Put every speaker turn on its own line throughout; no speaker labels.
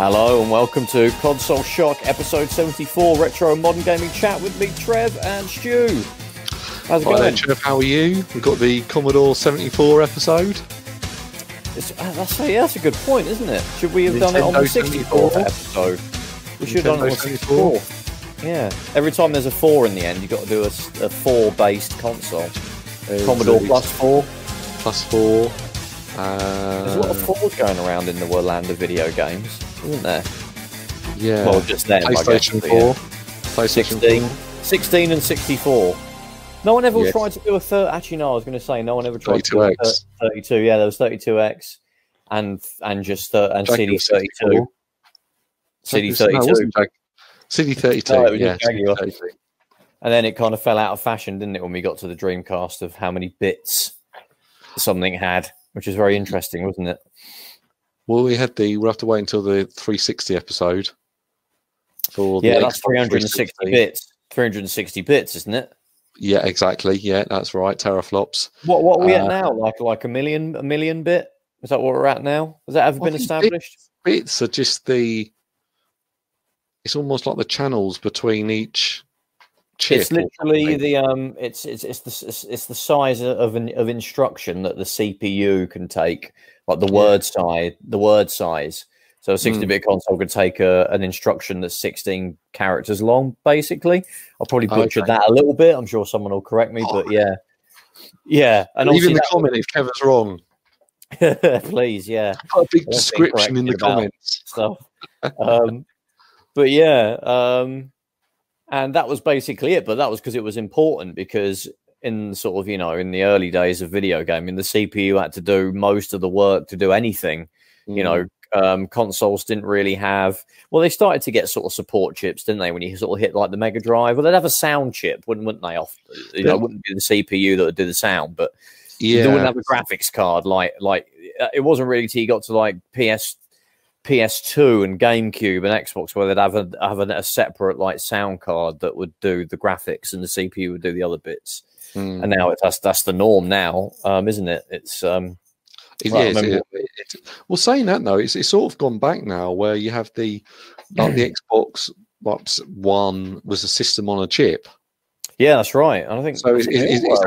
Hello and welcome to Console Shock, episode 74, Retro and Modern Gaming Chat with me, Trev and Stu. How's it going?
Hi, Trev, how are you? We've got the Commodore 74 episode.
That's a good point, isn't it? Should we have done it on the 64th episode? We should have done it on the 64th. Yeah. Every time there's a 4 in the end, you've got to do a 4-based console. Commodore plus 4.
Plus 4.
There's a lot of 4s going around in the land of video games, isn't there?
Yeah.
Well, just then,
PlayStation 4.
Yeah.
PlayStation
16 and 64. No one ever tried to do a third. Actually, no, I was going to say no one ever tried to do a 32. Yeah, there was 32X and CD32. CD32.
CD32. Yeah.
CD32. And then it kind of fell out of fashion, didn't it, when we got to the Dreamcast of how many bits something had, which is very interesting, wasn't it?
Well, we'll have to wait until the 360 episode.
That's 360 bits. 360 bits, isn't it?
Yeah, exactly. Yeah, that's right. Teraflops.
What are we at now? Like a million bit? Is that what we're at now? Has that ever been established?
Bits are just it's almost like the channels between each chip.
It's literally it's the size of instruction that the CPU can take, like the word size. So a 60-bit console could take an instruction that's 16 characters long, basically. I'll probably butcher that a little bit. I'm sure someone will correct me, but yeah. And
even the comment if Kevin's wrong.
Please, yeah.
Put a big description in the comments.
Stuff. But yeah, and that was basically it. But that was because it was important, because in sort of, in the early days of video gaming, the CPU had to do most of the work to do anything. Consoles didn't really have. Well, they started to get sort of support chips, didn't they? When you sort of hit like the Mega Drive, well, they'd have a sound chip, wouldn't they? It wouldn't be the CPU that would do the sound, but they wouldn't have a graphics card. Like it wasn't really till you got to like PS2 and GameCube and Xbox where they'd have a separate like sound card that would do the graphics and the CPU would do the other bits. And now that's the norm now, isn't it? It's
well, saying that though, it's sort of gone back now, where you have the Xbox One was a system on a chip.
Yeah, that's right. I think
so. It's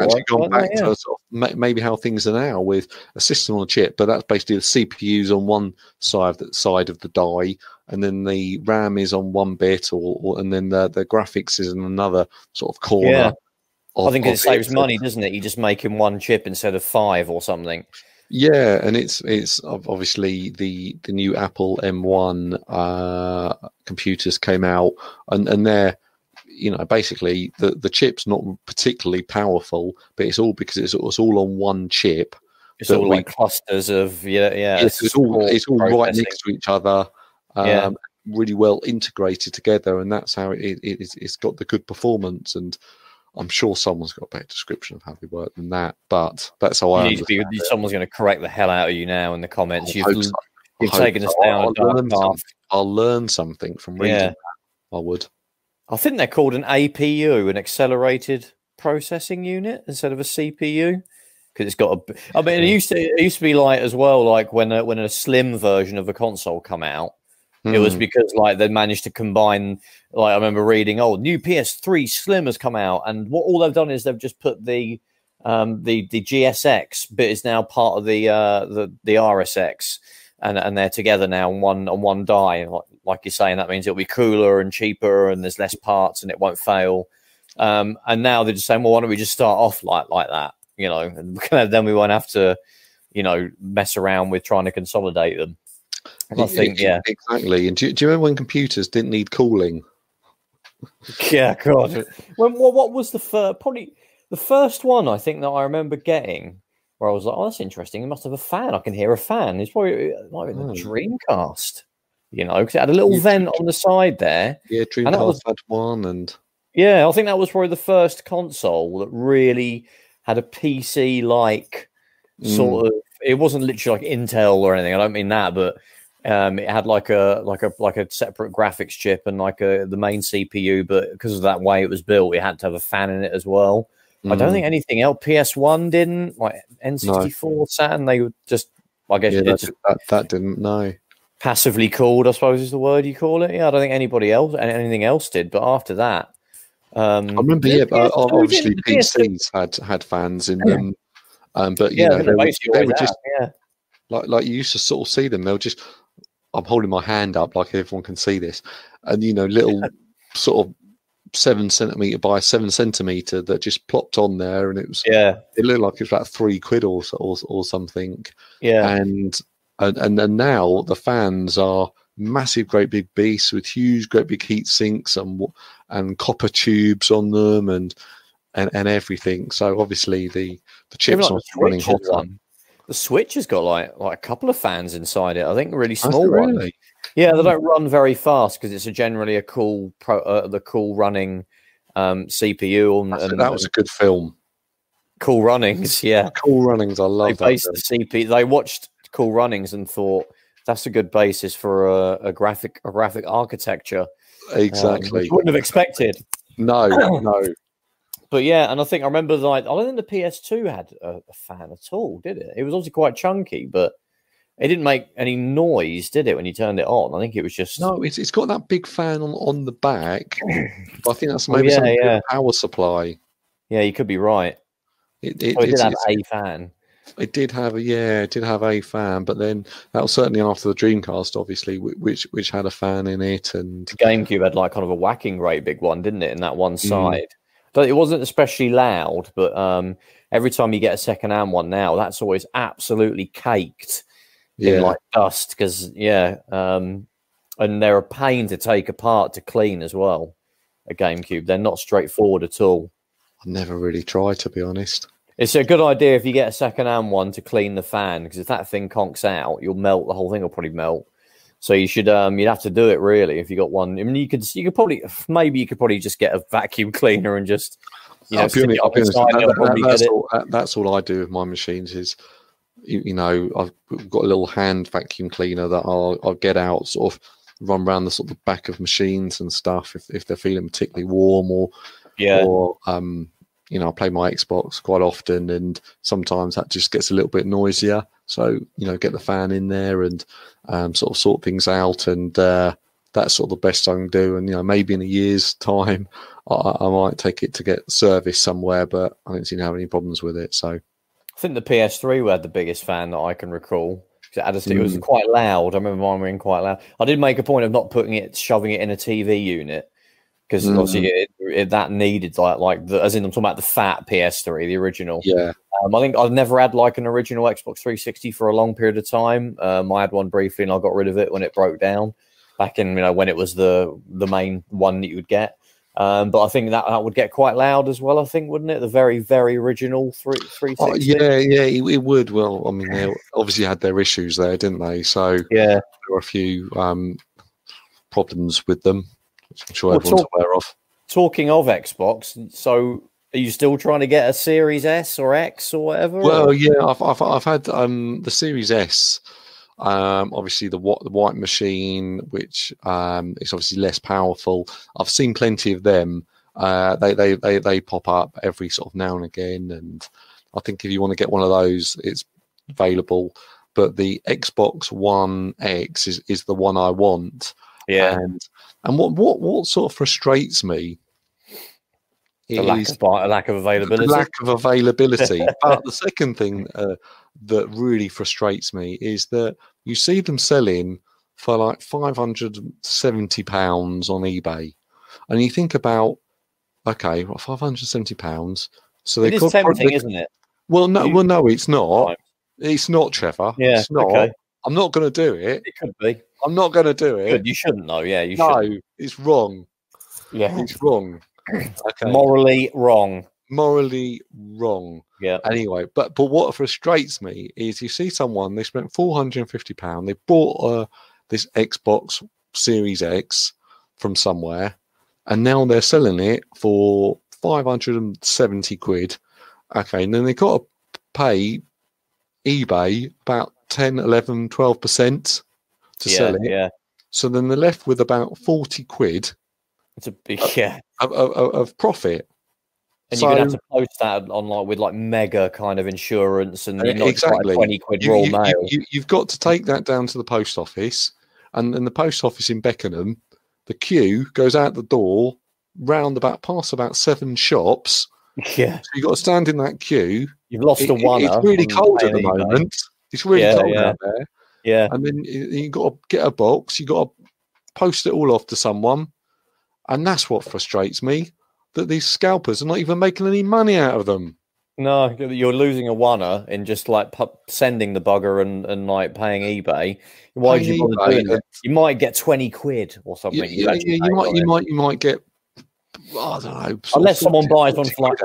actually gone back to sort of maybe how things are now with a system on a chip, but that's basically the CPU's on one side of the die, and then the RAM is on one bit, and then the graphics is in another sort of corner.
Yeah. I think it saves money, doesn't it? You just make in one chip instead of 5 or something.
Yeah, and it's obviously the new Apple M1 computers came out, and they're basically the chip's not particularly powerful, but it's all because it's all on one chip.
It's all like clusters of
it's all right next to each other, really well integrated together, and that's how it's got the good performance. And I'm sure someone's got a better description of how they work than that, but that's how I understand it.
Someone's going to correct the hell out of you now in the comments. You've taken us down a dark path.
I'll learn something from reading that. I would.
I think they're called an APU, an accelerated processing unit, instead of a CPU, because it's got a. I mean, it used to be like as well, like when a slim version of a console come out. It was because like they managed to combine. Like I remember reading, new PS3 Slim has come out, and what all they've done is they've just put the GSX bit is now part of the RSX, and they're together now on one die. Like you're saying, that means it'll be cooler and cheaper, and there's less parts, and it won't fail. And now they're just saying, well, why don't we just start off like that, and then we won't have to, mess around with trying to consolidate them. I think,
exactly. And do you remember when computers didn't need cooling?
Yeah, God. What was the first? Probably the first one I think that I remember getting, where I was like, "Oh, that's interesting. It must have a fan. I can hear a fan." It's probably like the Dreamcast, because it had a little vent on the side there.
Yeah, Dreamcast had one, and
I think that was probably the first console that really had a PC like sort of. It wasn't literally like Intel or anything. I don't mean that, but it had like a separate graphics chip and like the main CPU. But because of that way it was built, it had to have a fan in it as well. I don't think anything else. PS1 didn't, like N64, Saturn. They would just, I guess,
that didn't. No,
passively cooled, I suppose is the word you call it. Yeah, I don't think anything else did. But after that,
I remember, but obviously PCs had fans in them. But you know, they were just like you used to sort of see them. They'll just, I'm holding my hand up like everyone can see this, and you know, little sort of 7 centimeter by 7 centimeter that just plopped on there, and it was it looked like it was about £3 or something. And now the fans are massive, great big beasts with huge, great big heat sinks and copper tubes on them and everything. So obviously the chips are running hotter.
The Switch has got like a couple of fans inside it. I think really small
ones.
Really? Yeah, they don't run very fast because it's generally a cool running CPU.
That was a good film.
Cool Runnings, yeah.
Cool Runnings, I love that.
The CPU. They watched Cool Runnings and thought that's a good basis for a graphic architecture.
Exactly.
Which wouldn't have expected.
No.
But yeah, and I remember I don't think the PS2 had a fan at all, did it? It was obviously quite chunky, but it didn't make any noise, did it, when you turned it on? I think it was just...
No, it's got that big fan on the back. But I think that's maybe some power supply.
Yeah, you could be right. It did have a fan.
It did have a fan, but then that was certainly after the Dreamcast, obviously, which had a fan in it. And
the GameCube had like kind of a whacking great big one, didn't it, in that one side? But it wasn't especially loud. But every time you get a second-hand one now, that's always absolutely caked in like dust because and they're a pain to take apart to clean as well. A GameCube, they're not straightforward at all.
I've never really tried, to be honest.
It's a good idea if you get a second-hand one to clean the fan, because if that thing conks out, you'll melt. The whole thing will probably melt. So you should, you'd have to do it really if you got one. I mean, you could probably just get a vacuum cleaner and just,
that's all I do with my machines is, I've got a little hand vacuum cleaner that I'll get out, sort of run around the sort of back of machines and stuff if they're feeling particularly warm or I play my Xbox quite often, and sometimes that just gets a little bit noisier. So, get the fan in there and sort of sort things out, and that's sort of the best I can do. And, maybe in a year's time, I might take it to get service somewhere, but I don't seem to have any problems with it. So
I think the PS3 had the biggest fan that I can recall. It was quite loud. I remember mine being quite loud. I did make a point of not shoving it in a TV unit, because obviously that needed as in I'm talking about the fat PS3, the original.
Yeah.
I think I've never had like an original Xbox 360 for a long period of time. I had one briefly and I got rid of it when it broke down back in, when it was the main one that you would get. But I think that would get quite loud as well, I think, wouldn't it? The very, very original 360.
Oh, it would. Well, I mean, they obviously had their issues there, didn't they? So there were a few problems with them, which I'm sure everyone's aware of.
Talking of Xbox, so are you still trying to get a Series S or X or whatever?
Well, I've had the Series S. Obviously the white machine, which is obviously less powerful. I've seen plenty of them. They pop up every sort of now and again, and I think if you want to get one of those, it's available. But the Xbox One X is the one I want.
Yeah.
And what sort of frustrates me
is a lack of availability. But the second thing that really frustrates me is that you see them selling for like £570 on eBay, and you think about, okay, well, £570. So it is tempting, isn't it?
Well, no, it's not. Right. It's not, Trevor.
Yeah,
it's not. Okay. I'm not going to do it.
It could be.
I'm not going to do it.
Good. You shouldn't, though. Yeah, you should.
No, it's wrong.
Yeah,
it's wrong. Okay.
Morally wrong.
Yeah. Anyway, but what frustrates me is you see someone, they spent £450. They bought this Xbox Series X from somewhere, and now they're selling it for £570. Okay, and then they got to pay eBay about 10, 11, 12% to sell it.
Yeah.
So then they're left with about £40.
It's a big
of profit.
And you're gonna have to post that on with mega kind of insurance, and you're not
exactly
£20 raw mail.
You've got to take that down to the post office. and the post office in Beckenham, the queue goes out the door, past about 7 shops.
Yeah.
So you've got to stand in that queue.
You've lost a one.
It's really cold at the moment. It's really cold out there.
Yeah.
And then you've got to get a box. You've got to post it all off to someone. And that's what frustrates me, that these scalpers are not even making any money out of them.
No, you're losing a oneer in just like sending the bugger and like paying eBay. Why do you bother doing it? You might get 20 quid or something.
You might get, I don't know.
Unless someone buys one for like,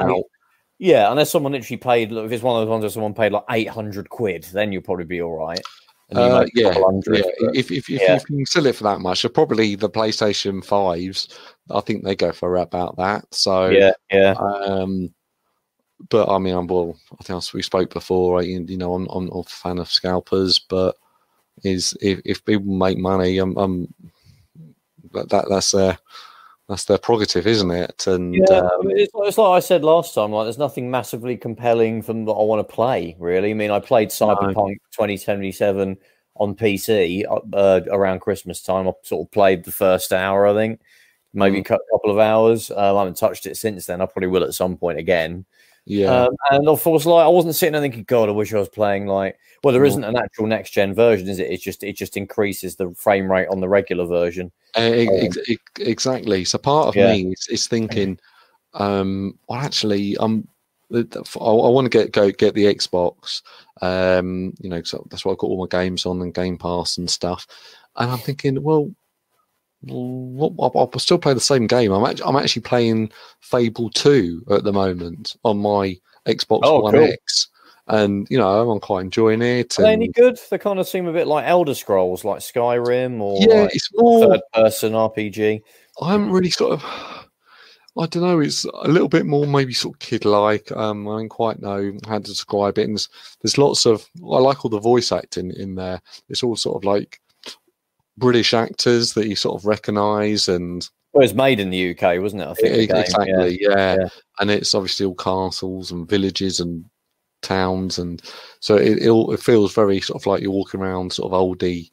unless someone literally paid. Look, if it's one of those ones where someone paid like 800 quid, then you'll probably be all right.
If you can sell it for that much, so probably the PlayStation 5s, I think they go for about that. So but I mean, I think we spoke before. I'm not a fan of scalpers, but if people make money, that's their prerogative, isn't it? And
it's like I said last time. Like, there's nothing massively compelling from what I want to play. Really, I mean, I played Cyberpunk 2077 on PC around Christmas time. I sort of played the first hour, I think, maybe a couple of hours. I haven't touched it since then. I probably will at some point again.
Yeah,
and of course, like, I wasn't sitting there thinking, God, I wish I was playing like. Well, there isn't an actual next gen version, is it? It just increases the frame rate on the regular version.
Exactly. So part of me is thinking, well, actually, I want to get the Xbox. So that's why I've got all my games on and Game Pass and stuff. And I'm thinking, well, I'll still play the same game. I'm actually playing Fable 2 at the moment on my Xbox One X, and I'm quite enjoying it.
Are they any good? They kind of seem a bit like Elder Scrolls, like Skyrim, or
it's more
third-person RPG.
I haven't really I don't know. It's a little bit more maybe sort of kid-like. I don't quite know how to describe it. And there's lots of. I like all the voice acting in there. It's all sort of like British actors that you sort of recognise, and
it was made in the UK, wasn't it? I think
exactly, yeah. And it's obviously all castles and villages and towns, and so it feels very sort of like you're walking around sort of oldie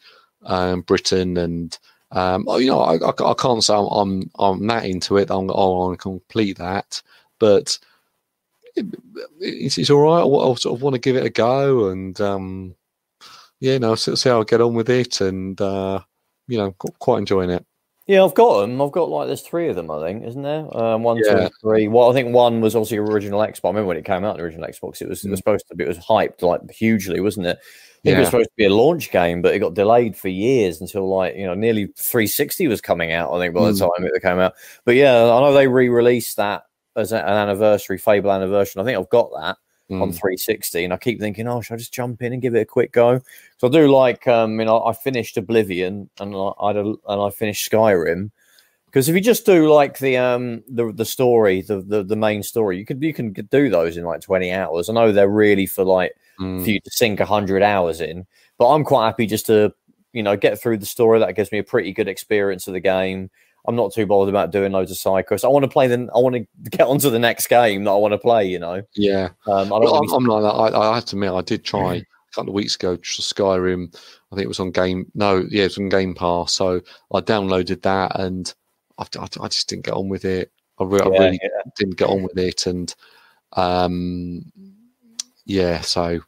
Britain, and I can't say I'm that into it. I want to complete that, but it's all right. I'll sort of want to give it a go, and see how I get on with it, and quite enjoying it.
Yeah, I've got them. I've got there's 3 of them, I think, isn't there? 1, 2, 3. Well, I think 1 was obviously original Xbox. I remember when it came out, the original Xbox. It was supposed to be. It was hyped like hugely, wasn't it? I think it was supposed to be a launch game, but it got delayed for years until nearly 360 was coming out. I think by the time it came out. But yeah, I know they re-released that as an anniversary, Fable anniversary. I think I've got that on 360, and I keep thinking, should I just jump in and give it a quick go? So I do like, I finished Oblivion and I finished Skyrim, because if you just do like the story, the main story, you can do those in like 20 hours. I know they're really for like for you to sink 100 hours in, but I'm quite happy just to get through the story. That gives me a pretty good experience of the game. I'm not too bothered about doing loads of side quests. I want to play I want to get onto the next game that I want to play.
Yeah. I'm like that. I have to admit, I did try a couple of weeks ago Skyrim. I think it was on Game. No, yeah, it was on Game Pass. So I downloaded that, and I just didn't get on with it. I really didn't get on with it, and so.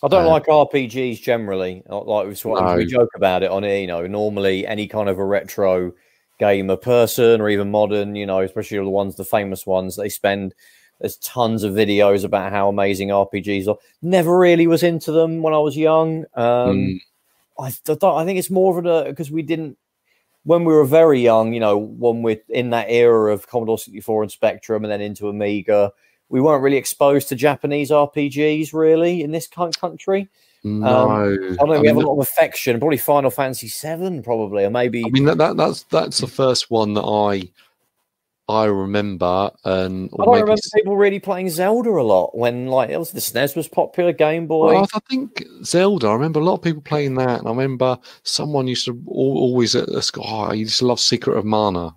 I don't like RPGs generally. We joke about it on here. Normally any kind of a retro game, a person or even modern, especially the famous ones, there's tons of videos about how amazing RPGs are. Never really was into them when I was young. I think it's more of because we didn't, when we were very young, when we're in that era of Commodore 64 and Spectrum and then into Amiga, we weren't really exposed to Japanese RPGs really in this country.
No,
I don't think we have a lot of affection. Probably Final Fantasy VII, probably, or maybe.
I mean, that's the first one that I remember, and
I don't remember people really playing Zelda a lot when the SNES was popular, Game Boy.
Well, I think Zelda. I remember a lot of people playing that, and I remember someone used to always I used to love Secret of Mana.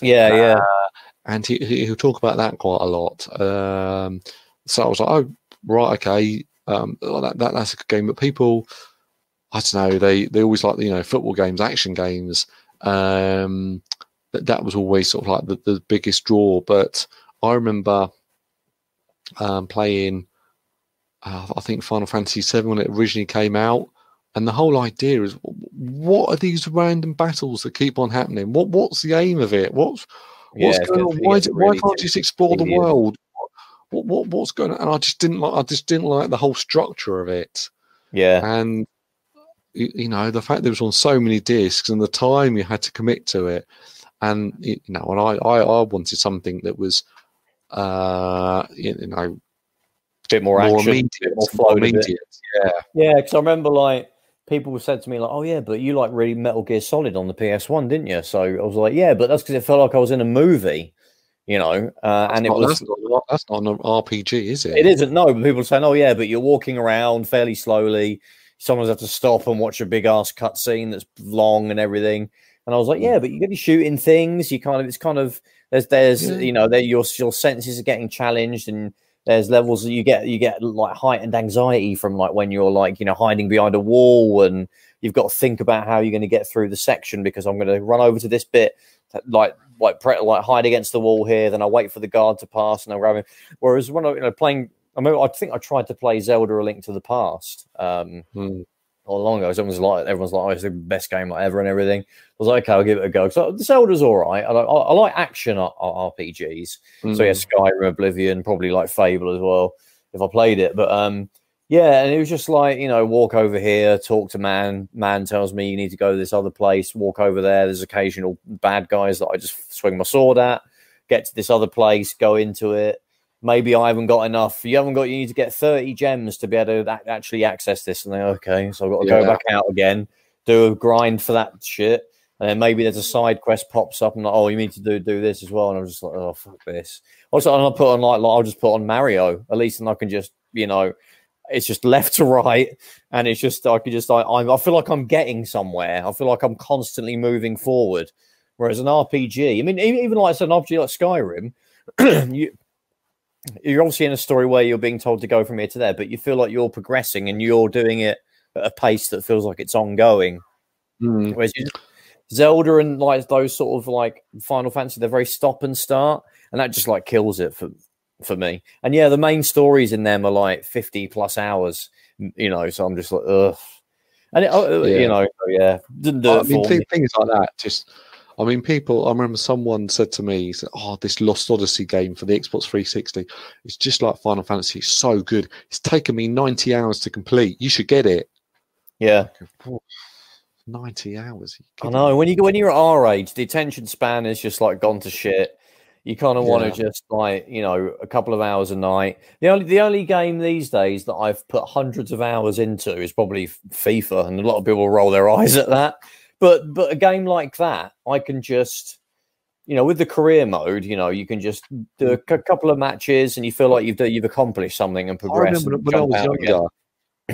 Yeah.
And he'll talk about that quite a lot. So I was like, oh right, okay. That's a good game, but people, I don't know, they always like, football games, action games. That was always sort of like the biggest draw. But I remember playing, I think Final Fantasy VII when it originally came out, and the whole idea is, what are these random battles that keep on happening? What's the aim of it? What's going on? Why can't you just explore the world? What's going on? And I just didn't like the whole structure of it.
Yeah,
and the fact that it was on so many discs and the time you had to commit to it, and and I wanted something that was a
bit more action,
immediate,
bit more flow.
Yeah,
because I remember like people said to me like, "Oh yeah, but you like really Metal Gear Solid on the PS1, didn't you?" So I was like, "Yeah, but that's because it felt like I was in a movie." And that's
not an RPG, is it?
It isn't. No, but people are saying, "Oh yeah, but you're walking around fairly slowly. Sometimes have to stop and watch a big ass cutscene that's long and everything." And I was like, "Yeah, but you're going to be shooting things. There's your senses are getting challenged, and there's levels that you get like heightened anxiety from like when you're like hiding behind a wall, and you've got to think about how you're going to get through the section because I'm going to run over to this bit." Like hide against the wall here, then I wait for the guard to pass and I grab him. Whereas when playing, I think I tried to play Zelda: A Link to the Past not long ago. Everyone's like, "Oh, it's the best game like ever" and everything. I was like, "Okay, I'll give it a go." So Zelda's all right. I like action RPGs. So yeah, Skyrim, Oblivion, probably like Fable as well if I played it. But yeah, and it was just like, walk over here, talk to man tells me you need to go to this other place, walk over there. There's occasional bad guys that I just swing my sword at, get to this other place, go into it. Maybe I haven't got enough. You need to get 30 gems to be able to actually access this. And then, okay, so I've got to go back out again, do a grind for that shit. And then maybe there's a side quest pops up and like, "Oh, you need to do this as well." And I'm just like, "Oh, fuck this." Also, I'll put on I'll just put on Mario, at least, and I can just, it's just left to right, and it's just I feel like I'm getting somewhere. I feel like I'm constantly moving forward. Whereas an RPG, I mean, even like an RPG like Skyrim, you're obviously in a story where you're being told to go from here to there, but you feel like you're progressing and you're doing it at a pace that feels like it's ongoing. Whereas Zelda and like those sort of like Final Fantasy, they're very stop and start, and that just like kills it for me. And yeah, the main stories in them are like 50 plus hours, so I'm just like, ugh. And didn't do it for me.
Things like that. I remember someone said to me, "Oh, this Lost Odyssey game for the Xbox 360, it's just like Final Fantasy. It's so good. It's taken me 90 hours to complete. You should get it."
Yeah.
90 hours.
I know. When you're at our age, the attention span is just like gone to shit. You kind of want to just like, a couple of hours a night. The only game these days that I've put hundreds of hours into is probably FIFA, and a lot of people roll their eyes at that. But a game like that, I can just, with the career mode, you can just do a couple of matches, and you feel like you've accomplished something and progressed.
I remember when I was younger,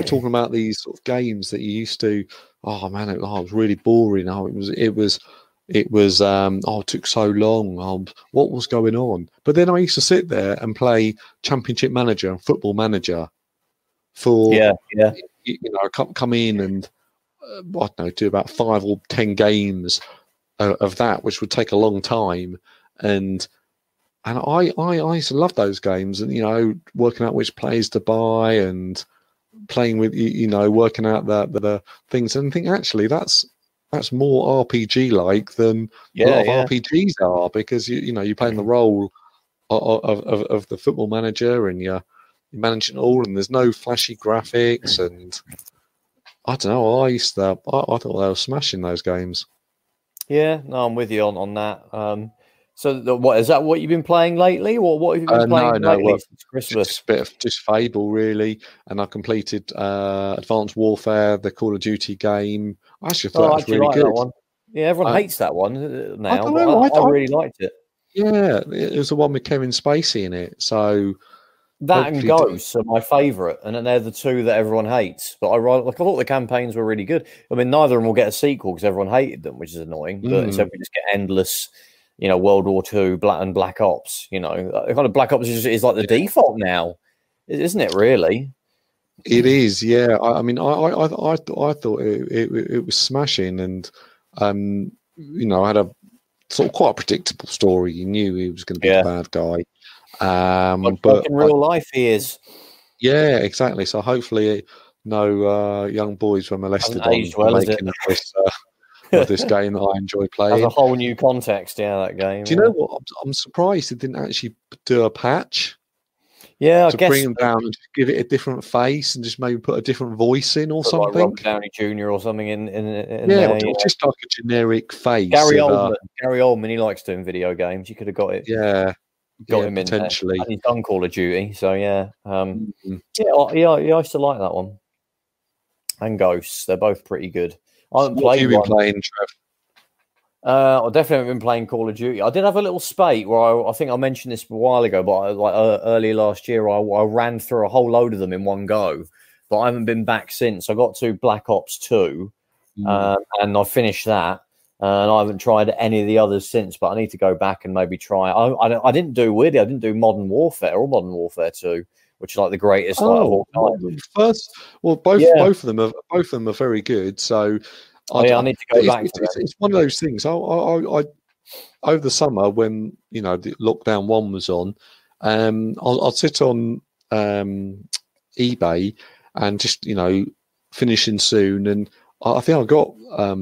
talking about these sort of games that you used to. Oh man, it was really boring. It took so long. What was going on? But then I used to sit there and play Championship Manager and Football Manager for come in and I don't know, do about 5 or 10 games of that, which would take a long time. And I used to love those games, and working out which players to buy and playing with working out the things, and think actually that's more RPG like than a lot of RPGs are, because you're playing the role of the football manager, and you're managing it all, and there's no flashy graphics, and I don't know. I thought they were smashing those games.
Yeah, no, I'm with you on that. So what is that? What you've been playing lately? What have you been playing lately since Christmas?
Just Fable, really. And I completed Advanced Warfare, the Call of Duty game. I actually thought that was really good.
That one. Yeah, everyone hates that one now. I really liked it.
Yeah, it was the one with Kevin Spacey in it. So
that and Ghosts are my favourite, and then they're the two that everyone hates. But I thought the campaigns were really good. I mean, neither of them will get a sequel because everyone hated them, which is annoying. But instead we just get endless, World War II, Black Ops. Kind of Black Ops is like the default now, isn't it? Really.
It is, yeah. I mean, I thought it was smashing, and I had a sort of quite a predictable story. You knew he was going to be the bad guy,
but in real life, he is.
Yeah, exactly. So hopefully, no young boys were molested on making of this game that I enjoy playing.
Has a whole new context, that game.
Do you know what? I'm surprised it didn't actually do a patch.
Yeah, I
to
guess
bring him down and just give it a different face and just maybe put a different voice in or something. Like
Robert Downey Jr. or something in
there, just like a generic face.
Gary Oldman, he likes doing video games. You could have got it.
Yeah,
got him
potentially.
In. And he's done Call of Duty, so yeah. I used to like that one. And Ghosts, they're both pretty good.
What have you been playing, Trev?
I definitely haven't been playing Call of Duty. I did have a little spate where I think I mentioned this a while ago, but early last year, I ran through a whole load of them in one go. But I haven't been back since. I got to Black Ops 2, and I finished that. And I haven't tried any of the others since, but I need to go back and maybe try. I didn't do Weirdly, I didn't do Modern Warfare or Modern Warfare 2, which is like the greatest of all time.
Both of them are very good. So
I need to go back.
It's one of those things. I over the summer when the lockdown 1 was on, I'll sit on eBay and just finishing soon, and I think I got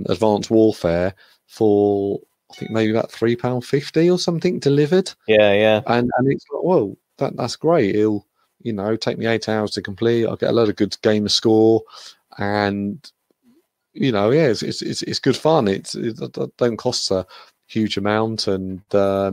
Advanced Warfare for I think maybe about £3.50 or something delivered.
Yeah.
And it's like, well, that's great. It'll take me 8 hours to complete. I'll get a lot of good gamer score, and it's good fun. It don't cost a huge amount, and I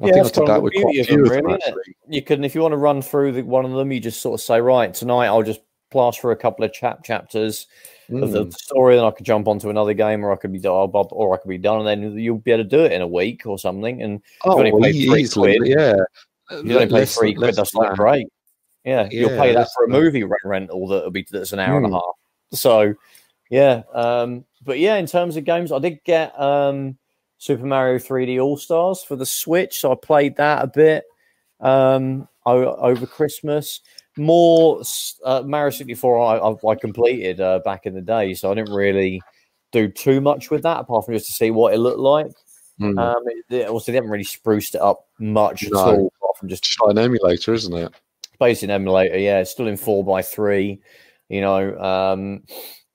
think I did that with quite a few of them, actually.
You can, if you want to run through one of them, you just sort of say, right, tonight I'll just blast through a couple of chapters of the story, then I could jump onto another game, or I could be done, and then you'll be able to do it in a week or something. And
only pay £3,
yeah. You only pay £3. That's like great. Yeah, you'll pay that for a movie rental that's an hour and a half. So. Yeah, but yeah, in terms of games, I did get Super Mario 3D All-Stars for the Switch, so I played that a bit over Christmas. More Mario 64 I completed back in the day, so I didn't really do too much with that, apart from just to see what it looked like. It also didn't really spruced it up much at all, apart from just
an emulator, isn't it?
Basically an emulator, yeah. It's still in 4:3,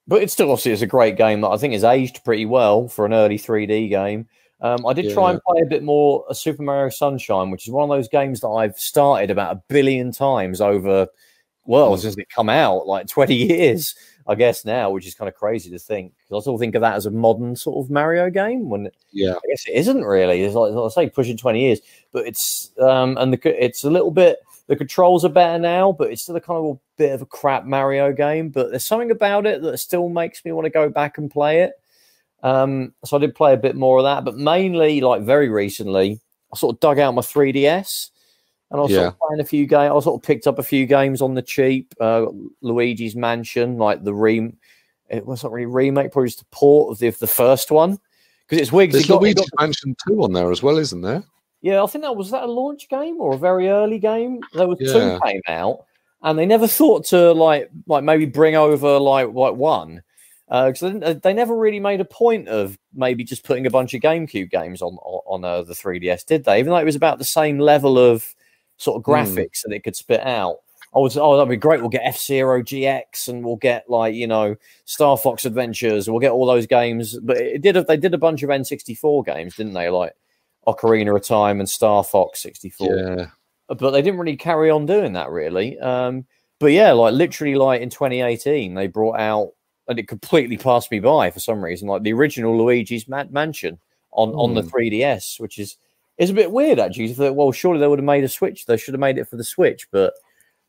but it's still obviously a great game that I think has aged pretty well for an early 3D game. I did try and play a bit more Super Mario Sunshine, which is one of those games that I've started about 1 billion times over, since it come out, like 20 years, I guess now, which is kind of crazy to think. Because I still think of that as a modern sort of Mario game, when I guess it isn't really. It's like I say, pushing 20 years, but it's it's a little bit. The controls are better now, but it's still a kind of a bit of a crap Mario game. But there's something about it that still makes me want to go back and play it. So I did play a bit more of that, but mainly, like very recently, I sort of dug out my 3DS and I was sort of playing a few games. I sort of picked up a few games on the cheap. Luigi's Mansion, like it wasn't really remake, probably just a port of the first one, because it's weird.
There's Luigi's Mansion 2 on there as well, isn't there?
Yeah, I think was that a launch game or a very early game? There was 2 came out, and they never thought to like maybe bring over like one, because they never really made a point of maybe just putting a bunch of GameCube games on the 3DS, did they? Even though it was about the same level of sort of graphics that it could spit out. That'd be great. We'll get F-Zero GX, and we'll get Star Fox Adventures, and we'll get all those games. But they did a bunch of N64 games, didn't they? Like Ocarina of Time and Star Fox 64.
Yeah.
But they didn't really carry on doing that, really. But yeah, literally in 2018, they brought out, and it completely passed me by for some reason, like the original Luigi's Mansion on the 3DS, which is a bit weird, actually. You thought, well, surely they would have made a Switch. They should have made it for the Switch, but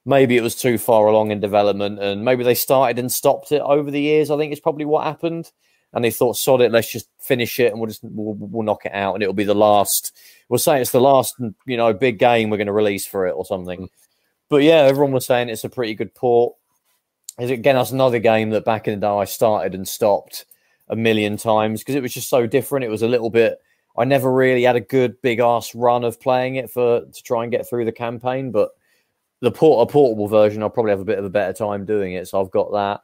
maybe it was too far along in development, and maybe they started and stopped it over the years. I think it's probably what happened. And they thought, sod it, let's just finish it, and we'll knock it out, and it'll be the last. We'll say it's the last, big game we're going to release for it or something. But yeah, everyone was saying it's a pretty good port. Again, that's another game that back in the day I started and stopped 1 million times because it was just so different. It was a little bit. I never really had a good big ass run of playing it to try and get through the campaign, but a portable version, I'll probably have a bit of a better time doing it. So I've got that.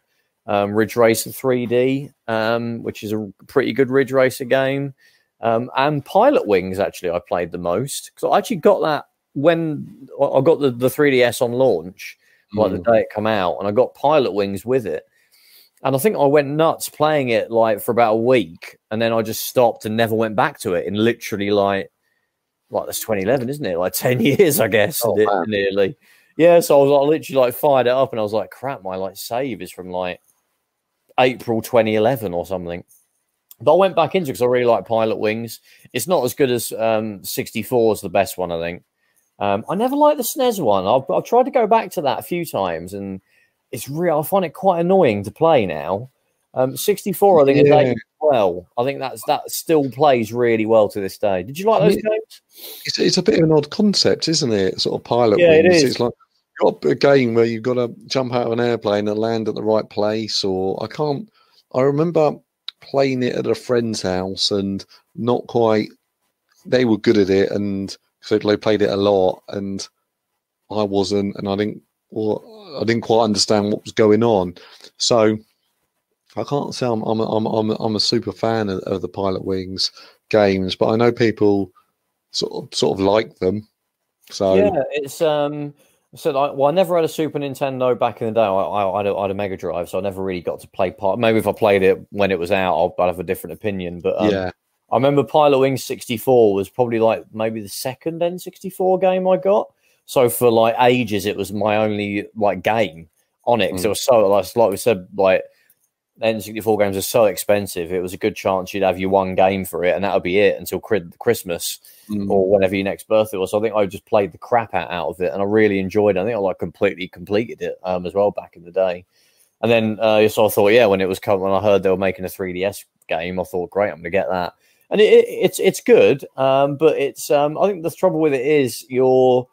Ridge Racer 3D, which is a pretty good Ridge Racer game. And Pilotwings, actually, I played the most. Because I actually got that when I got the 3DS on launch, like the day it come out, and I got Pilotwings with it. And I think I went nuts playing it like for about a week, and then I just stopped and never went back to it in literally like that's 2011, isn't it? Like 10 years, I guess, nearly. Yeah, so I was like, literally like fired it up, and I was like, crap, my like save is from like April 2011 or something. But I went back into it because I really like Pilotwings. It's not as good as 64 is the best one, I think. I never liked the SNES one. I've tried to go back to that a few times, and it's real. I find it quite annoying to play now. 64, I think, is aged well. I think that still plays really well to this day. Did you like those games?
It's a bit of an odd concept, isn't it? Sort of Pilotwings.
Yeah, it is.
It's like you've got a game where you've got to jump out of an airplane and land at the right place. Or I remember playing it at a friend's house and not quite. They were good at it, and so they played it a lot, and I wasn't, and I didn't quite understand what was going on. So I can't say I'm a super fan of the Pilotwings games, but I know people sort of like them. So
yeah, it's I never had a Super Nintendo back in the day. I had a Mega Drive, so I never really got to play maybe if I played it when it was out, I'd have a different opinion. But
yeah,
I remember Pilotwings 64 was probably like maybe the second N64 game I got. So for like ages, it was my only like game on it because it was so like we said, like N64 games are so expensive. It was a good chance you'd have your one game for it, and that would be it until Christmas or whenever your next birthday was. So I think I just played the crap out of it, and I really enjoyed it. I think I like completely completed it as well back in the day. And then so I thought, when it was coming, when I heard they were making a 3DS game, I thought, great, I'm going to get that. And it's good, but it's I think the trouble with it is you're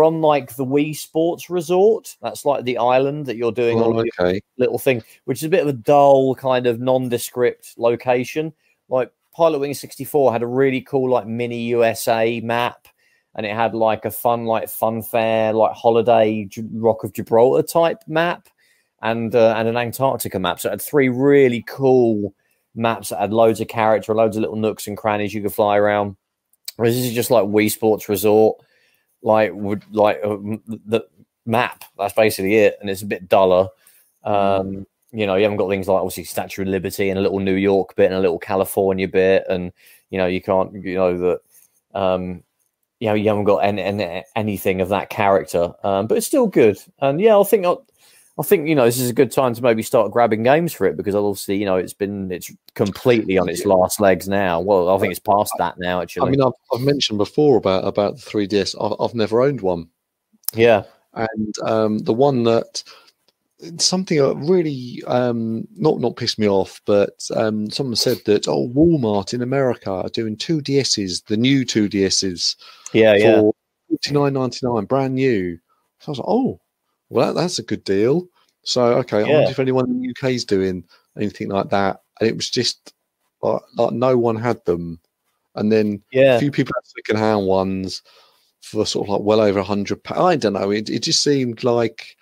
on like the Wii Sports Resort. That's like the island that you're doing all of your little thing, which is a bit of a dull kind of nondescript location. Like Pilotwings 64 had a really cool like mini USA map, and it had like a fun like funfair like holiday Rock of Gibraltar type map, and an Antarctica map. So it had three really cool maps that had loads of character, loads of little nooks and crannies you could fly around. Whereas this is just like Wii Sports Resort. The map, that's basically it, and it's a bit duller. You haven't got things like obviously Statue of Liberty and a little New York bit and a little California bit, and you can't you haven't got anything of that character, but it's still good. And I think this is a good time to maybe start grabbing games for it, because obviously it's completely on its last legs now. Well, I think it's past that now, actually.
I mean, I've mentioned before about the 3DS. I've never owned one.
Yeah,
and the one that something that really not pissed me off, but someone said that Walmart in America are doing 2DSs, the new 2DSs, for $49.99, brand new. So I was like, well, that's a good deal. So, okay, I wonder if anyone in the UK is doing anything like that. And it was just like no one had them. And then a few people had second-hand ones for sort of like well over £100. I don't know. It just seemed like,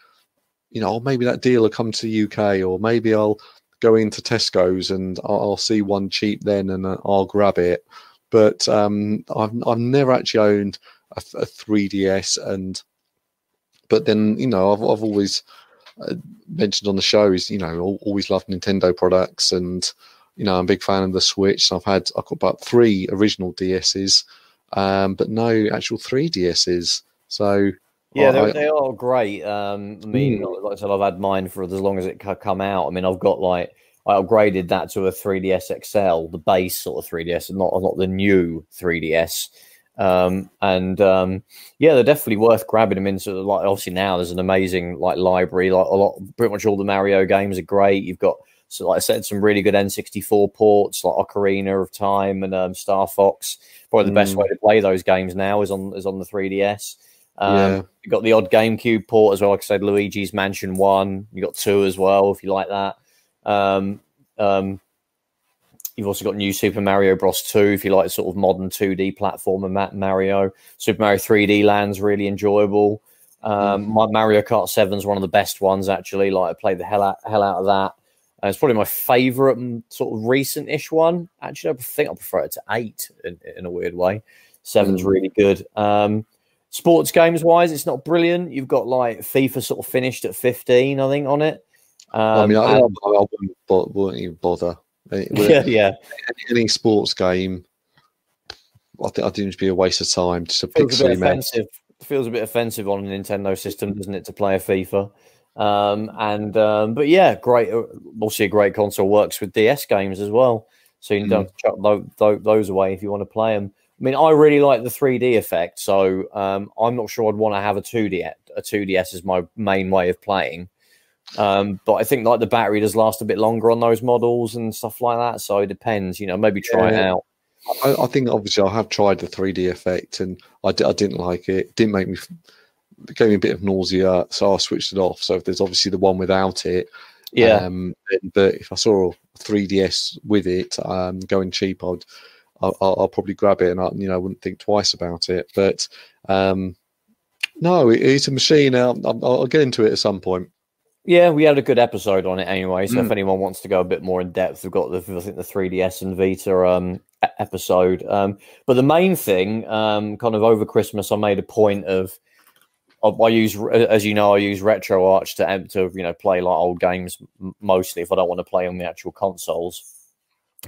maybe that deal will come to the UK, or maybe I'll go into Tesco's and I'll see one cheap then and I'll grab it. But I've never actually owned a 3DS, but then I've always mentioned on the show is always loved Nintendo products, and I'm a big fan of the Switch. So I've got about 3 original DSs, but no actual 3DSs. So
they are great. I mean, like I said, I've had mine for as long as it come out. I mean, I've got I upgraded that to a 3DS XL, the base sort of 3DS, and not the new 3DS. They're definitely worth grabbing them into. Like, obviously now there's an amazing library. Pretty much all the Mario games are great. You've got, so like I said, some really good N64 ports like Ocarina of Time and Star Fox. Probably the best way to play those games now is on the 3DS. You've got the odd GameCube port as well. Like I said, Luigi's Mansion 1. You got 2 as well if you like that. You've also got New Super Mario Bros. 2 if you like sort of modern 2D platformer Mario. Super Mario 3D Land's really enjoyable. My Mario Kart 7 is one of the best ones, actually. Like, I played the hell out of that. It's probably my favorite sort of recent-ish one. Actually, I think I prefer it to 8 in a weird way. 7's really good. Sports games-wise, it's not brilliant. You've got, like, FIFA sort of finished at 15, I think, on it.
I wouldn't even bother.
Yeah.
Any sports game, I think it'd be a waste of time. Just a
feels
pixely
offensive. Feels a bit offensive on a Nintendo system, doesn't it, to play a FIFA? But yeah, great. Obviously, a great console. Works with DS games as well, so you don't have to chuck those away if you want to play them. I mean, I really like the 3D effect, so I'm not sure I'd want to have a 2DS as my main way of playing. But I think like the battery does last a bit longer on those models and stuff like that. So it depends, maybe try it out.
I think obviously I have tried the 3D effect and I didn't like it. It didn't make me. It gave me a bit of nausea, so I switched it off. So if there's obviously the one without it, but if I saw a 3DS with it going cheap, I'll probably grab it and I wouldn't think twice about it. But no, it's a machine. I'll get into it at some point.
Yeah, we had a good episode on it anyway. So if anyone wants to go a bit more in depth, we've got the 3DS and Vita episode. But the main thing, kind of over Christmas, I made a point of I use RetroArch to play like old games mostly if I don't want to play on the actual consoles.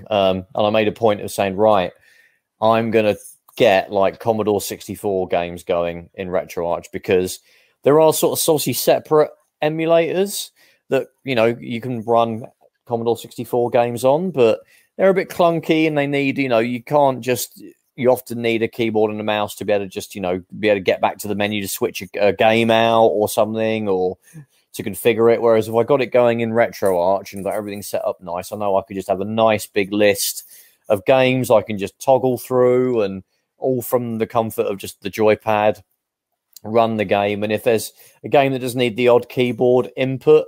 And I made a point of saying, right, I'm gonna get like Commodore 64 games going in RetroArch because there are sort of saucy separate emulators that you can run Commodore 64 games on, but they're a bit clunky and they need you often need a keyboard and a mouse to be able to just be able to get back to the menu to switch a game out or something, or to configure it. Whereas if I got it going in RetroArch and got everything set up nice, I know I could just have a nice big list of games I can just toggle through, and all from the comfort of just the joypad run the game. And if there's a game that does need the odd keyboard input,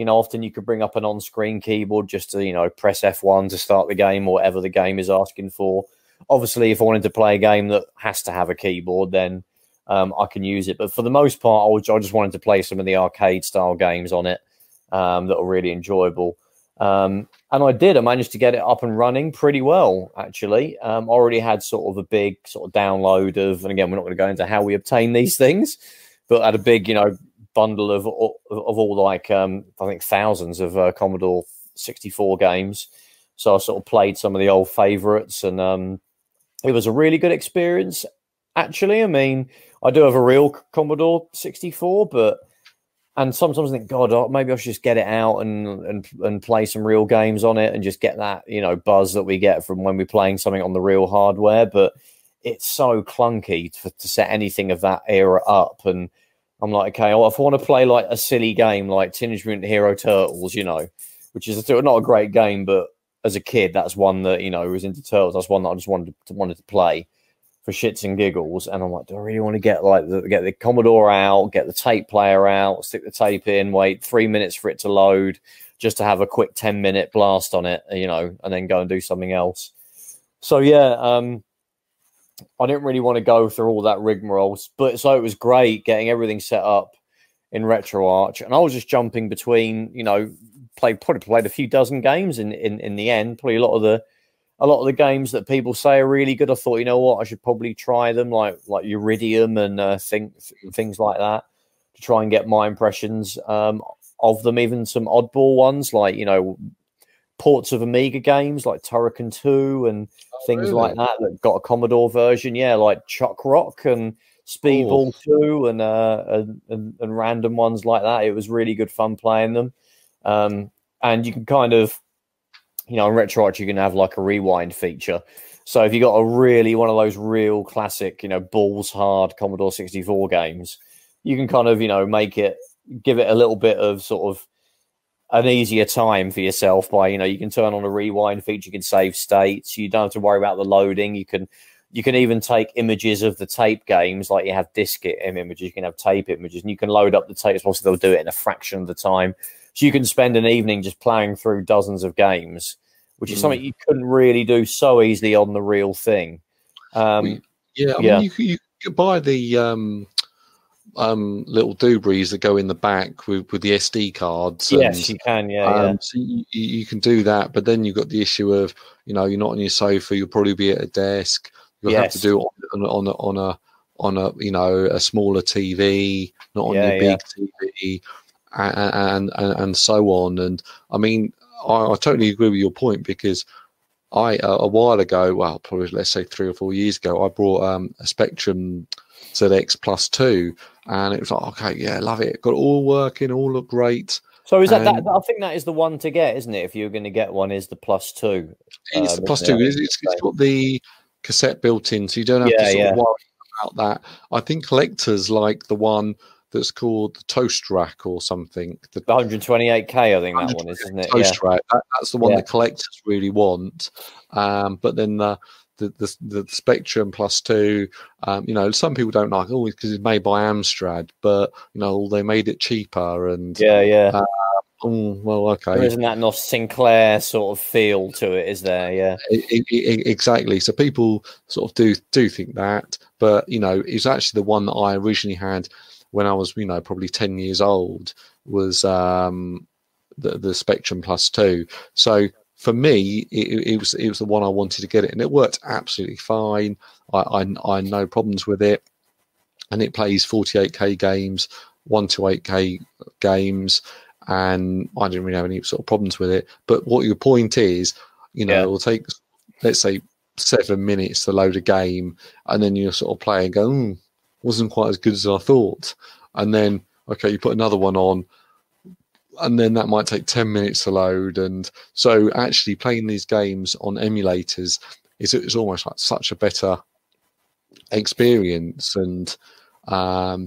often you could bring up an on-screen keyboard just to press F1 to start the game or whatever the game is asking for. Obviously, if I wanted to play a game that has to have a keyboard, then I can use it. But for the most part, I just wanted to play some of the arcade style games on it that are really enjoyable. And I did. I managed to get it up and running pretty well, actually. I already had sort of a big sort of download of, and again, we're not going to go into how we obtain these things, but I had a big, bundle of all like, I think thousands of Commodore 64 games. So I sort of played some of the old favorites, and it was a really good experience, actually. I mean, I do have a real Commodore 64, and sometimes I think, God, maybe I should just get it out and play some real games on it and just get that, buzz that we get from when we're playing something on the real hardware. But it's so clunky to set anything of that era up. And I'm like, okay, well, if I want to play like a silly game like Teenage Mutant Hero Turtles, which is not a great game, but as a kid, that's one that, was into Turtles. That's one that I just wanted to play for shits and giggles. And I'm like, do I really want to get the Commodore out, get the tape player out, stick the tape in, wait 3 minutes for it to load just to have a quick 10-minute blast on it, and then go and do something else. So yeah, I didn't really want to go through all that rigmarole, but so it was great getting everything set up in RetroArch, and I was just jumping between, probably played a few dozen games in the end. Probably a lot of the games that people say are really good. I thought, I should probably try them, like Iridium and things like that, to try and get my impressions of them. Even some oddball ones, like ports of Amiga games like Turrican 2 and things like that got a Commodore version. Yeah, like Chuck Rock and Speedball 2 and random ones like that. It was really good fun playing them. And you can kind of, in RetroArch, you can have like a rewind feature. So if you got one of those real classic, balls hard Commodore 64 games, you can kind of, give it a little bit of sort of an easier time for yourself by, you can turn on a rewind feature, you can save states, you don't have to worry about the loading. You can even take images of the tape games, like you have disc images, you can have tape images, and you can load up the tapes. Also, they'll do it in a fraction of the time. So you can spend an evening just playing through dozens of games, which is something you couldn't really do so easily on the real thing.
I mean, you could buy the little doobries that go in the back with the SD cards.
Yes, you can. Yeah.
So you can do that, but then you've got the issue of, you know, you're not on your sofa. You'll probably be at a desk. You'll have to do it on a you know, a smaller TV, not on your big TV, and so on. And I mean, I totally agree with your point, because I a while ago, well, probably let's say 3 or 4 years ago, I brought a Spectrum ZX Plus 2, and it was like, okay, yeah, love it. Got it all working, all look great.
So is that I think that is the one to get, isn't it? If you're going to get one, is the Plus 2.
It's the Plus 2. It's got the cassette built in, so you don't have to sort of worry about that. I think collectors like the one that's called the Toast Rack or something. The
128K, I think that one is, isn't it?
Toast Rack. That's the one the collectors really want. But then the Spectrum Plus 2, you know, some people don't like it because it's made by Amstrad, but you know, they made it cheaper, and well, okay.
There isn't that Sinclair sort of feel to it, is there? Yeah,
exactly. So people sort of do think that, but you know, it's actually the one that I originally had when I was, you know, probably 10 years old, was the Spectrum Plus 2. So for me, it was the one I wanted to get it, and it worked absolutely fine. I had no problems with it, and it plays 48K games, 128K games, and I didn't really have any sort of problems with it. But what your point is, you know, it will take, let's say, 7 minutes to load a game, and then you're sort of playing and go, wasn't quite as good as I thought. And then, okay, you put another one on, and then that might take 10 minutes to load. And so actually playing these games on emulators is almost like such a better experience. And I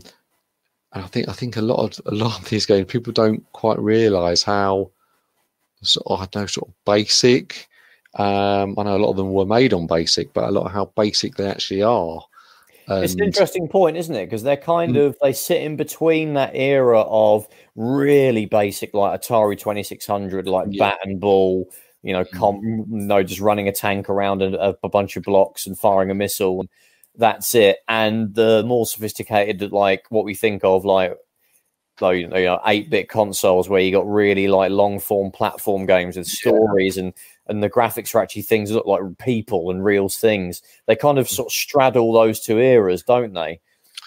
think a lot of these games, people don't quite realise how sort of basic. I know a lot of them were made on BASIC, but a lot of how basic they actually are.
It's an interesting point, isn't it? Because they're kind of, they sit in between that era of really basic, like Atari 2600, like bat and ball, you know, just running a tank around a bunch of blocks and firing a missile, and that's it. And the more sophisticated, like what we think of, like you know, 8-bit consoles where you got really like long form platform games with stories, and the graphics are actually things that look like people and real things. They kind of sort of straddle those two eras, don't they?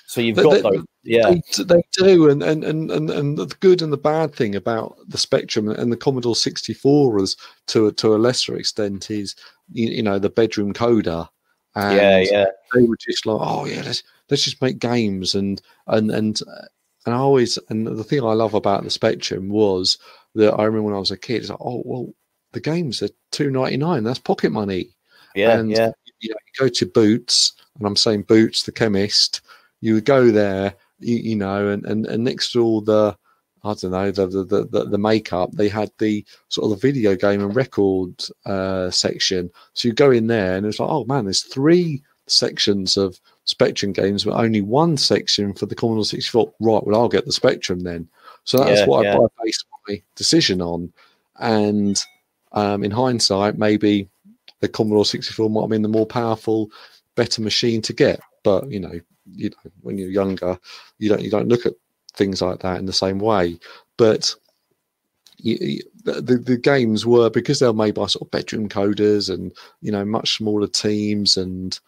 So you've got those. Yeah,
they do. And the good and the bad thing about the Spectrum and the Commodore 64 is, to a lesser extent, is, you know, the bedroom coder. And they were just like, oh yeah, let's just make games, and the thing I love about the Spectrum was that I remember when I was a kid, it's like, oh well, the games are $2.99. That's pocket money. You know, you go to Boots, and I'm saying Boots, the chemist. You would go there, you know, and next to all the, I don't know, the makeup, they had the sort of the video game and record section. So you go in there, and it's like, oh man, there's 3 sections of Spectrum games, but only 1 section for the Commodore 64. Right, well, I'll get the Spectrum then. So that's what I based my decision on. And in hindsight, maybe the Commodore 64 might have been the more powerful, better machine to get. But you know, when you're younger, you don't look at things like that in the same way. But the games were, because they were made by sort of bedroom coders and, you know, much smaller teams, and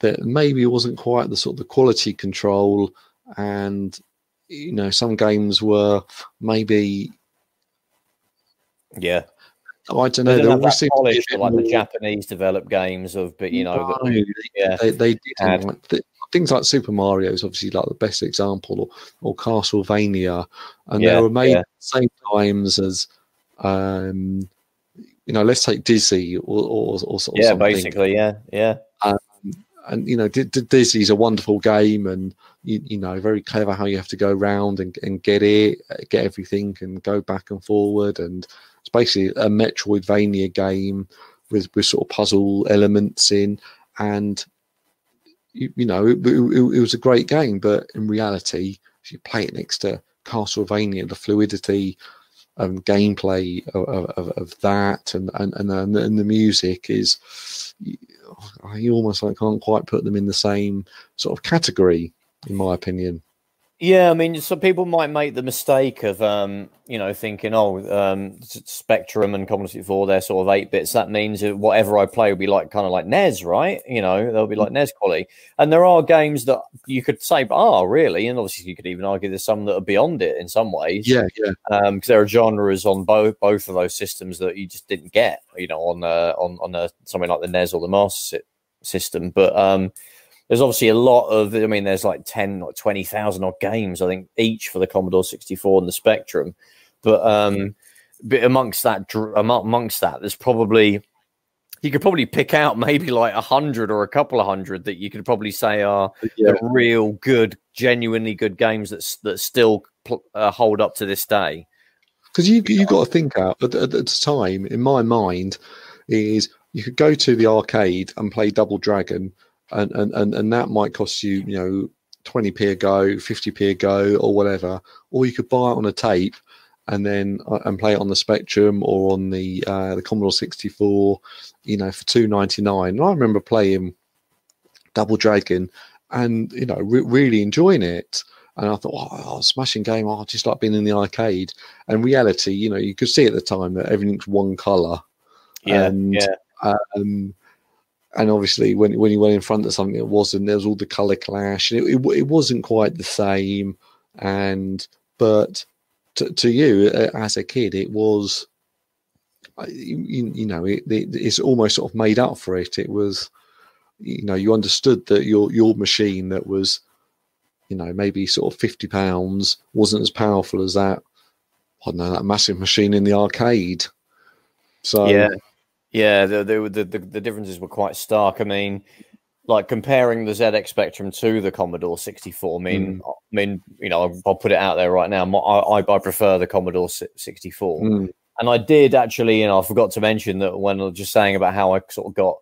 that maybe it wasn't quite the sort of the quality control, and you know, some games were maybe I don't know. They always seem
polish, like the Japanese developed games but you know,
they did. Things like Super Mario is obviously like the best example, or Castlevania, and they were made at the same times as, you know, let's take Dizzy or sort of something.
Basically,
and you know, Dizzy's a wonderful game, and you know, very clever how you have to go around and get everything and go back and forward, and it's basically a Metroidvania game with sort of puzzle elements in, and you know, it was a great game. But in reality, if you play it next to Castlevania, the fluidity and gameplay of that and the music is, you almost like can't quite put them in the same sort of category, in my opinion.
Yeah, I mean, some people might make the mistake of, you know, thinking, oh, Spectrum and Commodore 64, they're sort of 8 bits. That means that whatever I play will be like kind of like NES, right? You know, they'll be like NES quality. And there are games that you could say, oh, really? And obviously, you could even argue there's some that are beyond it in some ways.
Yeah.
Because there are genres on both of those systems that you just didn't get, you know, on something like the NES or the Master System. But there's obviously a lot of, I mean, there's like 10 or 20,000 odd games, I think, each for the Commodore 64 and the Spectrum. But amongst that, there's probably, you could probably pick out maybe like 100 or a couple of hundred that you could probably say are the real good, genuinely good games that still hold up to this day.
Because you got to think out at the time, in my mind, is you could go to the arcade and play Double Dragon, and that might cost you, you know, 20p a go, 50p a go, or whatever. Or you could buy it on a tape and then play it on the Spectrum or on the Commodore 64, you know, for $2.99. And I remember playing Double Dragon and, you know, really enjoying it. And I thought, oh, smashing game. Oh, just like being in the arcade. And reality, you know, you could see at the time that everything's one color. And obviously, when you went in front of something, it wasn't. There was all the color clash. And it wasn't quite the same. But to you as a kid, it was. You know, it's almost sort of made up for it. It was, you know, you understood that your machine that was, you know, maybe sort of £50 wasn't as powerful as that. I don't know, that massive machine in the arcade. So
yeah, the differences were quite stark. I mean, like comparing the ZX Spectrum to the Commodore 64. I mean, you know, I'll put it out there right now. I prefer the Commodore 64, and I did actually. You know, I forgot to mention that when I was just saying about how I sort of got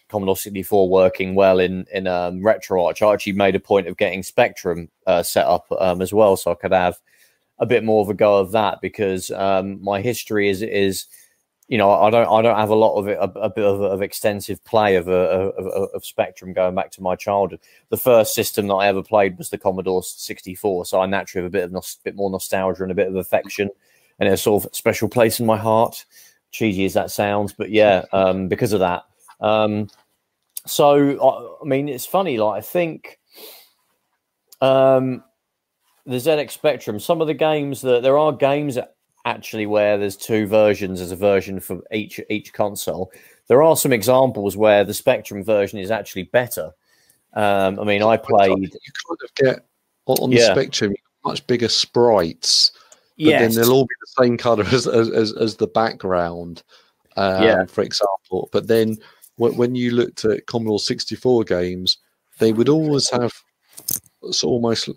Commodore 64 working well in Retroarch, I actually made a point of getting Spectrum set up as well, so I could have a bit more of a go of that, because my history is, you know, I don't have a lot of it, a bit of extensive play of Spectrum going back to my childhood. The first system that I ever played was the Commodore 64, so I naturally have a bit more nostalgia and a bit of affection, and it's sort of a special place in my heart. Cheesy as that sounds, but yeah, because of that. So I mean, it's funny. Like, I think the ZX Spectrum, some of the games that there are games actually where there's two versions. There's a version for each console. There are some examples where the Spectrum version is actually better. I mean, I played.
You kind of get on the Spectrum much bigger sprites. But then they'll all be the same color as the background, for example. But then when you looked at Commodore 64 games, they would always have almost,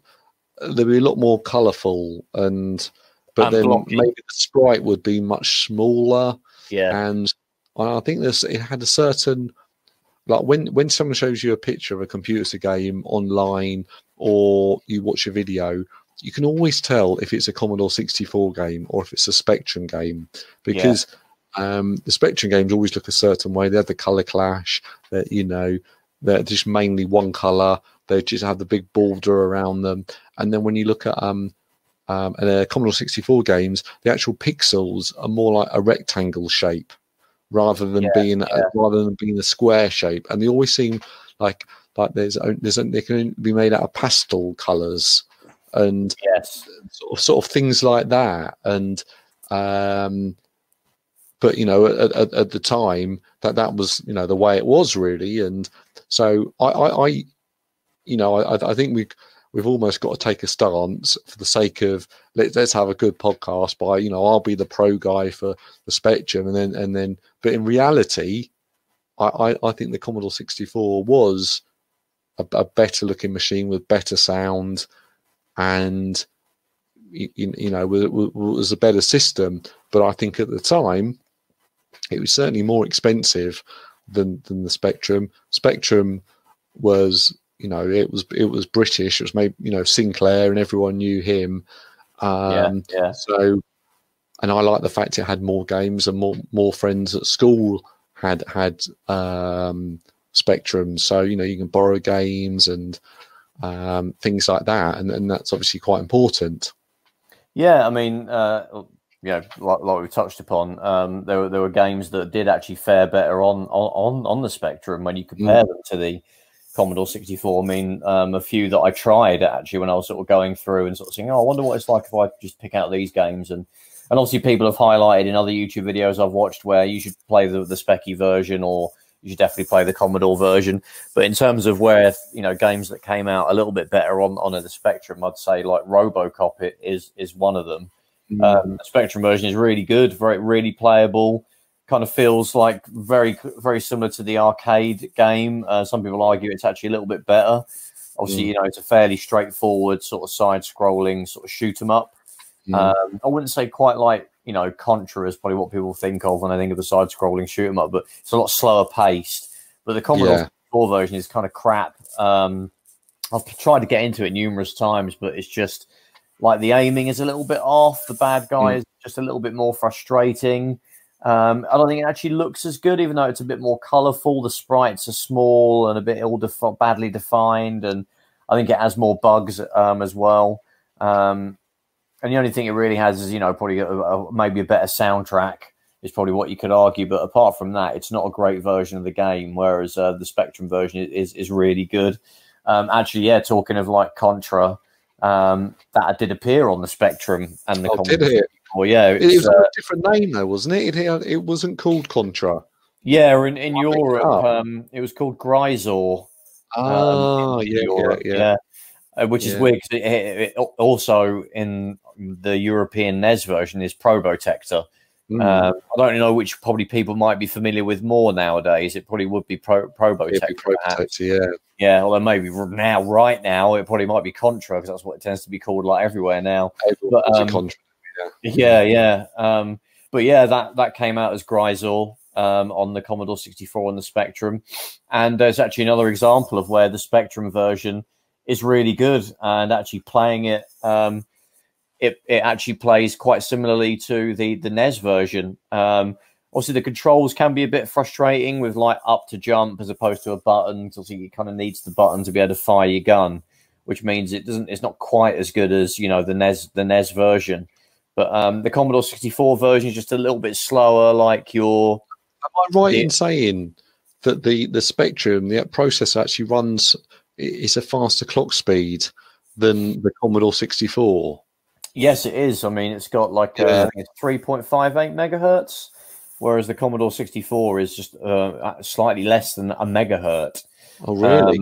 they'd be a lot more colourful, but then blocking. Maybe the sprite would be much smaller.
Yeah.
And I think it had a certain, like when someone shows you a picture of a computer game online or you watch a video, you can always tell if it's a Commodore 64 game or if it's a Spectrum game, because the Spectrum games always look a certain way. They have the color clash, that, you know, they're just mainly one color. They just have the big border around them. And then when you look at Commodore 64 games, the actual pixels are more like a rectangle shape rather than being a square shape. And they always seem like they can be made out of pastel colors. And sort of things like that, and but you know, at the time that was, you know, the way it was really. And so I think we've almost got to take a stance for the sake of let's have a good podcast by, you know, I'll be the pro guy for the Spectrum, and then but in reality I think the Commodore 64 was a better looking machine with better sound, and you know, was a better system. But I think at the time it was certainly more expensive than the Spectrum. Spectrum was, you know, it was British. It was made, you know, Sinclair, and everyone knew him. So, and I like the fact it had more games, and more friends at school had Spectrum. So, you know, you can borrow games, and things like that, and that's obviously quite important.
Yeah, I mean, yeah, like we touched upon, there were games that did actually fare better on the Spectrum when you compare them to the Commodore 64. I mean, a few that I tried actually when I was sort of going through and sort of saying, oh, I wonder what it's like if I just pick out these games. And obviously people have highlighted in other YouTube videos I've watched where you should play the Specky version, or you should definitely play the Commodore version. But in terms of where, you know, games that came out a little bit better on the Spectrum, I'd say like RoboCop is one of them. The Spectrum version is really good, really playable. Kind of feels like very similar to the arcade game. Some people argue it's actually a little bit better. Obviously, you know, it's a fairly straightforward sort of side-scrolling sort of shoot 'em up. I wouldn't say quite like, you know, Contra is probably what people think of when they think of the side-scrolling shoot 'em up, but it's a lot slower paced. But the Commodore 64 version is kind of crap. I've tried to get into it numerous times, but it's just like the aiming is a little bit off. The bad guy is just a little bit more frustrating. I don't think it actually looks as good, even though it's a bit more colourful. The sprites are small and a bit badly defined, and I think it has more bugs as well. And the only thing it really has is, you know, probably maybe a better soundtrack is probably what you could argue. But apart from that, it's not a great version of the game, whereas the Spectrum version is really good. Actually, yeah, talking of like Contra, that did appear on the Spectrum and the Commodore.
Did it?
Well, yeah,
it was a different name though, wasn't it? It wasn't called Contra.
Yeah, in Europe, it was called Grisor.
Yeah.
Which is weird because it also in the European NES version is Probotector. I don't know which probably people might be familiar with more nowadays. It probably would be Probotector. Yeah, although maybe right now, it probably might be Contra because that's what it tends to be called like everywhere now. But,
Contra.
But yeah, that came out as Grisor on the Commodore 64 and the Spectrum. And there's actually another example of where the Spectrum version is really good, and actually playing it, it actually plays quite similarly to the NES version. Obviously, the controls can be a bit frustrating with like up to jump as opposed to a button. Because it kind of needs the button to be able to fire your gun, which means it's not quite as good as, you know, the NES version. But the Commodore 64 version is just a little bit slower. Like am
I right in saying that the Spectrum, the processor actually runs, it's a faster clock speed than the Commodore 64?
Yes, it is. I mean, it's got like I think it's 3.58 megahertz, whereas the Commodore 64 is just slightly less than a megahertz.
Oh, really?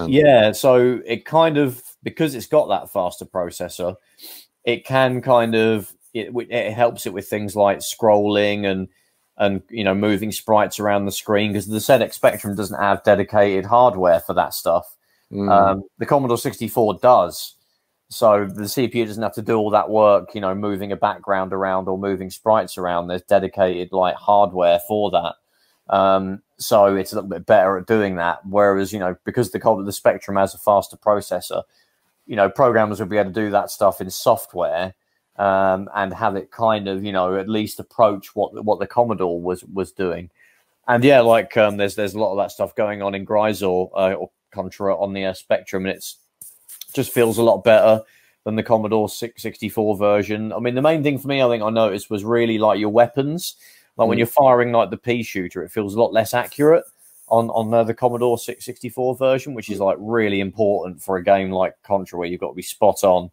Yeah. So it kind of, because it's got that faster processor, it can kind of it helps it with things like scrolling and you know, moving sprites around the screen, because the ZX Spectrum doesn't have dedicated hardware for that stuff. The Commodore 64 does. So the CPU doesn't have to do all that work, you know, moving a background around or moving sprites around. There's dedicated like hardware for that. So it's a little bit better at doing that. Whereas, you know, because the Spectrum has a faster processor, you know, programmers will be able to do that stuff in software and have it kind of, you know, at least approach what the Commodore was doing. And yeah, like there's a lot of that stuff going on in Grisor or Contra on the Spectrum, and it's just feels a lot better than the Commodore 64 version. I mean, the main thing for me, I think I noticed, was really like your weapons. Like when you're firing like the pea shooter, it feels a lot less accurate on the Commodore 64 version, which is like really important for a game like Contra, where you've got to be spot on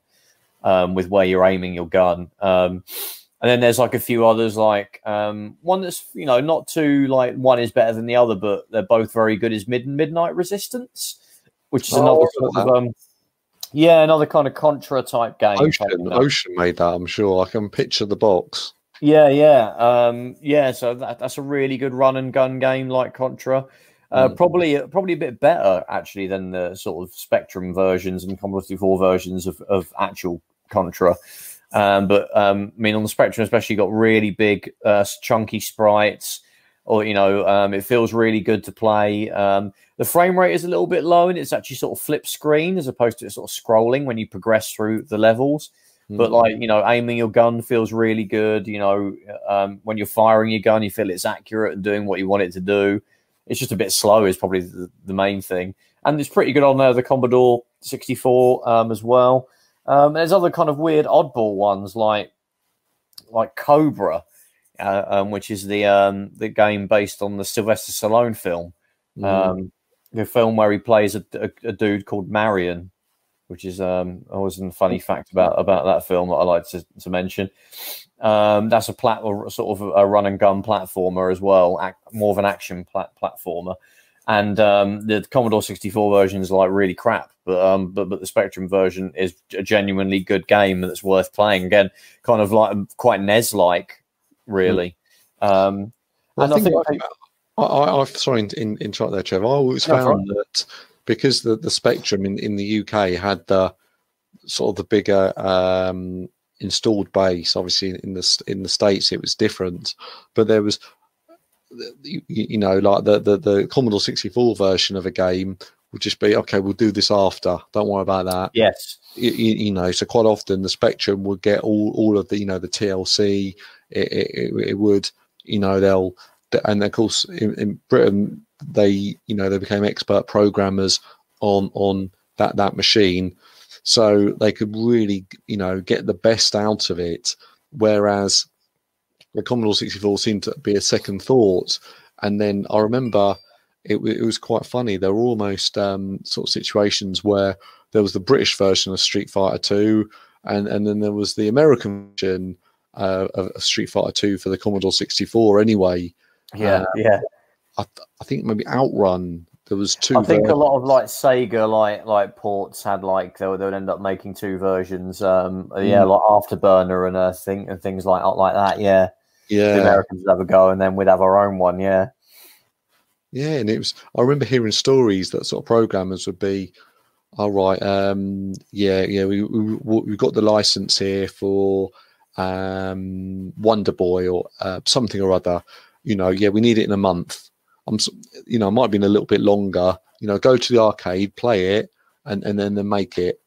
with where you're aiming your gun. And then there's like a few others, like one that's, you know, not too like one is better than the other, but they're both very good, is Midnight Resistance, which is another sort of another kind of Contra type game.
Ocean made that, I'm sure. I can picture the box.
So that's a really good run and gun game like Contra. Probably a bit better actually than the sort of Spectrum versions and Commodore 64 versions of actual Contra. But I mean, on the Spectrum especially, you got really big chunky sprites, or, you know, it feels really good to play. The frame rate is a little bit low, and it's actually sort of flip screen as opposed to sort of scrolling when you progress through the levels. But like, you know, aiming your gun feels really good. You know, when you're firing your gun, you feel it's accurate and doing what you want it to do. It's just a bit slow is probably the main thing. And it's pretty good on the Commodore 64 as well. There's other kind of weird oddball ones like Cobra, which is the game based on the Sylvester Stallone film, the film where he plays a dude called Marion, which is always a funny fact about that film that I like to mention. That's sort of a run and gun platformer as well, more of an action platformer. And the Commodore 64 version is like really crap, but the Spectrum version is a genuinely good game that's worth playing. Again, kind of like quite NES-like, really.
Well, I think I've sorry in interrupt there, Trev. I always found that because the Spectrum in the UK had the sort of the bigger installed base. Obviously, in the States it was different, but there was, you know, like the Commodore 64 version of a game would just be, okay, we'll do this after. Don't worry about that.
Yes.
You know, so quite often the Spectrum would get all of the, you know, the TLC. It would, you know, and of course in Britain they became expert programmers on that machine, so they could really, you know, get the best out of it, whereas the Commodore 64 seemed to be a second thought. And then I remember it was quite funny. There were almost sort of situations where there was the British version of Street Fighter 2, and then there was the American version of Street Fighter 2 for the Commodore 64 anyway.
Yeah.
I think maybe Outrun. There was two.
I think a lot of like Sega like ports had like they would end up making two versions. Like Afterburner and things like that. Yeah. The Americans would have a go, and then we'd have our own one. Yeah.
Yeah, and it was. I remember hearing stories that sort of programmers would be, all right, we've got the license here for Wonder Boy or something or other. You know, we need it in a month. It might have been a little bit longer. You know, go to the arcade, play it, and then make it.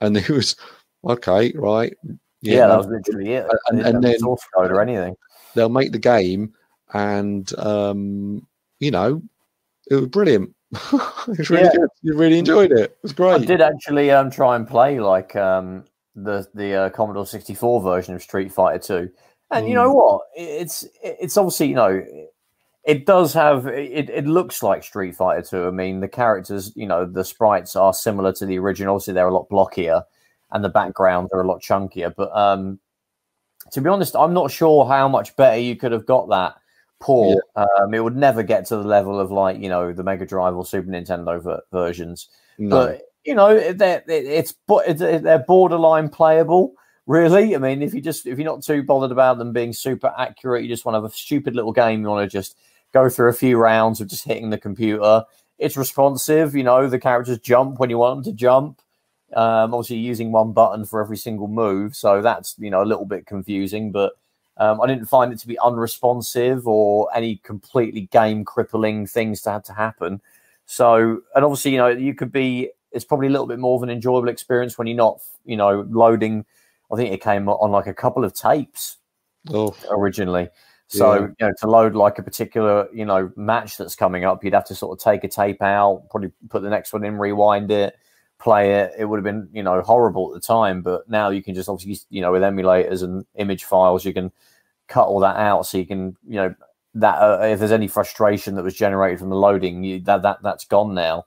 And it was okay, right?
Yeah, that was literally it.
And then
source code or anything.
They'll make the game, and you know, it was brilliant. It was really good. You really enjoyed it. It was great.
I did actually try and play like the Commodore 64 version of Street Fighter 2. And you know what? It's obviously, you know, it does have it looks like Street Fighter 2. I mean, the characters, you know, the sprites are similar to the original, so they're a lot blockier, and the backgrounds are a lot chunkier. But to be honest, I'm not sure how much better you could have got that port. It would never get to the level of like, you know, the Mega Drive or Super Nintendo versions. No. But you know, they're borderline playable. Really, I mean, if you're not too bothered about them being super accurate, you just want to have a stupid little game. You want to just go through a few rounds of just hitting the computer. It's responsive. You know, the characters jump when you want them to jump. Obviously, using one button for every single move, so that's, you know, a little bit confusing. But I didn't find it to be unresponsive or any completely game crippling things to have to happen. So, and obviously, you know, it's probably a little bit more of an enjoyable experience when you're not, you know, loading. I think it came on like a couple of tapes originally. So, you know, to load like a particular, you know, match that's coming up, you'd have to sort of take a tape out, probably put the next one in, rewind it, play it. It would have been, you know, horrible at the time. But now you can just obviously, you know, with emulators and image files, you can cut all that out. So you can, you know, that if there's any frustration that was generated from the loading, that's gone now.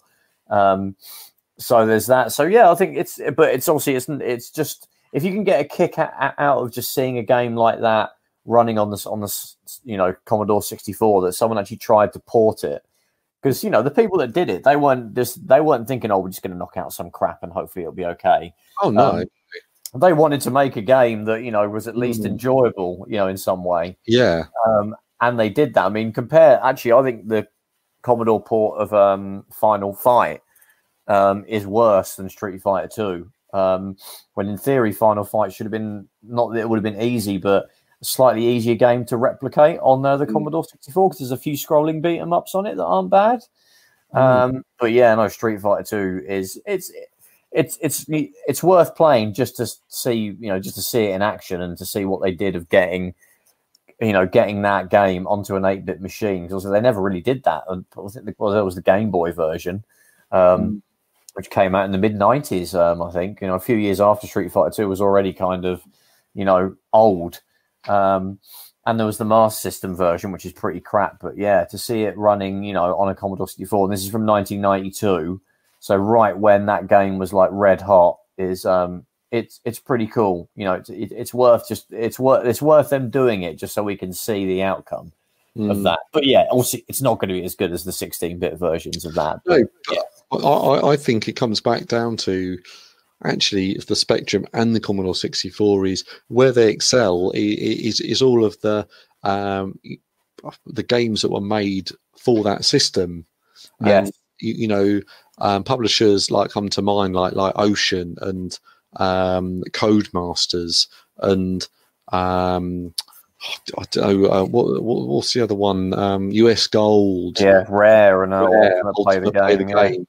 So there's that. So, yeah, I think it's obviously, it's just, if you can get a kick out of just seeing a game like that running on the you know, Commodore 64, that someone actually tried to port it, because, you know, the people that did it, they weren't thinking, oh, we're just going to knock out some crap and hopefully it'll be okay.
Oh no,
they wanted to make a game that, you know, was at least enjoyable, you know, in some way.
Yeah,
and they did that. I mean, I think the Commodore port of Final Fight is worse than Street Fighter 2. When in theory Final Fight should have been, not that it would have been easy, but a slightly easier game to replicate on the Commodore 64, because there's a few scrolling beat 'em ups on it that aren't bad. But yeah, no, Street Fighter 2 is it's worth playing just to see, you know, just to see it in action and to see what they did of getting that game onto an 8-bit machine. Because they never really did that. I think there was the Game Boy version. which came out in the mid-90s, I think. A few years after Street Fighter 2 was already kind of, old. And there was the Master System version, which is pretty crap. But yeah, to see it running, on a Commodore 64, and this is from 1992, so right when that game was like red hot, is it's pretty cool. It's worth them doing it just so we can see the outcome of that. But yeah, also it's not going to be as good as the 16-bit versions of that.
No, I think it comes back down to actually the Spectrum and the Commodore 64 is where they excel is all of the games that were made for that system.
Yes.
Publishers like come to mind like Ocean and Codemasters and I don't know what's the other one? US Gold.
Yeah, Rare and
Ultimate
Play the Game.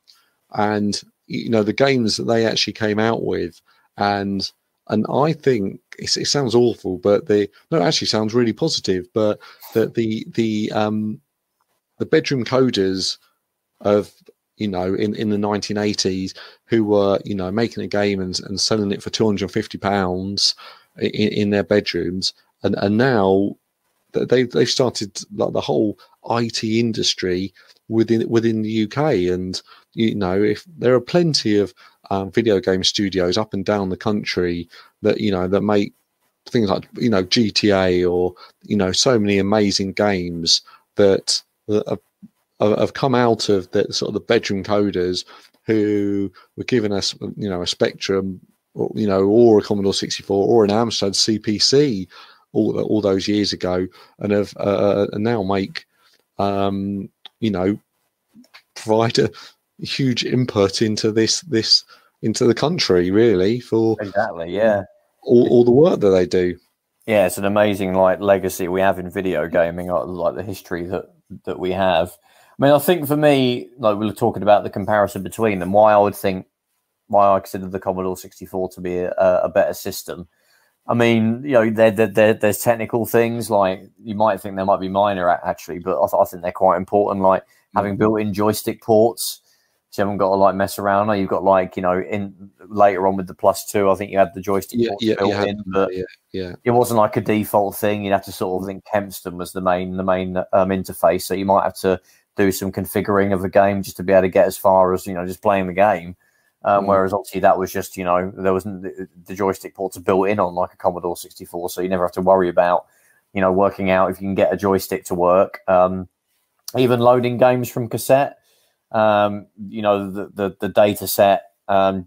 And the games that they actually came out with, and I think it sounds awful, but it actually sounds really positive. But that the bedroom coders of in the 1980s who were making a game and selling it for £250 in their bedrooms, and now they've started like the whole IT industry within the UK, and if there are plenty of video game studios up and down the country that that make things like GTA or so many amazing games that have come out of the sort of the bedroom coders who were giving us a Spectrum or a Commodore 64 or an Amstrad CPC all those years ago, and have and now make provide a huge input into this into the country, really, for
exactly, yeah,
all the work that they do.
Yeah, it's an amazing legacy we have in video gaming, like the history that we have. I mean, I think for me, we were talking about the comparison between them, why I consider the Commodore 64 to be a better system. I mean, there's technical things, like you might think they might be minor actually, but I think they're quite important, like having built-in joystick ports. So you haven't got to mess around. Or you've got in later on with the +2, I think you had the joystick ports built in, but it wasn't like a default thing. You'd have to sort of think Kempston was the main interface. So you might have to do some configuring of the game just to be able to get as far as just playing the game. Whereas obviously that was just there wasn't the joystick ports are built in on like a Commodore 64, so you never have to worry about working out if you can get a joystick to work. Even loading games from cassette. The data set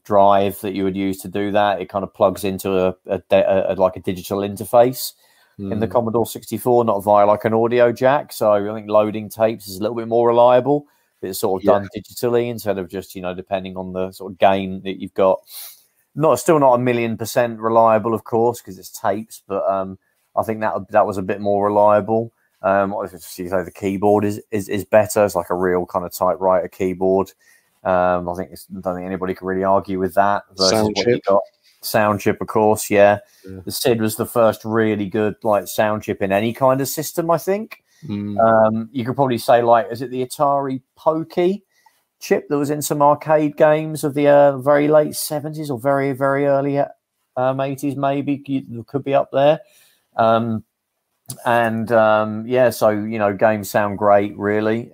drive that you would use to do that, it kind of plugs into a digital interface in the Commodore 64, not via like an audio jack. So I think loading tapes is a little bit more reliable. It's sort of done digitally instead of just depending on the sort of game that you've got. Still not 1,000,000% reliable, of course, because it's tapes, but I think that was a bit more reliable. The keyboard is better. It's like a real kind of typewriter keyboard. I don't think anybody can really argue with that.
Sound chip.
Sound chip, of course, yeah. The SID was the first really good sound chip in any kind of system, I think. You could probably say is it the Atari Pokey chip that was in some arcade games of the very late 70s or very, very early 80s, maybe could be up there. Games sound great, really.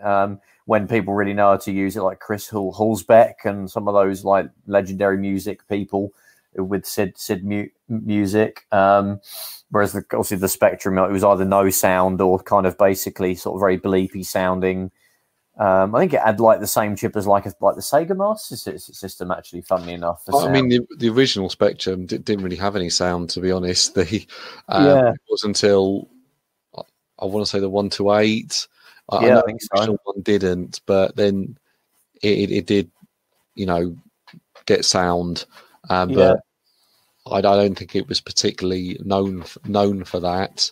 When people really know how to use it, like Chris Hulsbeck and some of those legendary music people with SID music. Whereas obviously the Spectrum, it was either no sound or kind of basically sort of very bleepy sounding. I think it had the same chip as like the Sega Master System, actually, funnily enough.
I mean, the original Spectrum didn't really have any sound, to be honest. It was until I want to say the 128.
I think so.
The original one didn't, but then it did, get sound. But I don't think it was particularly known for that.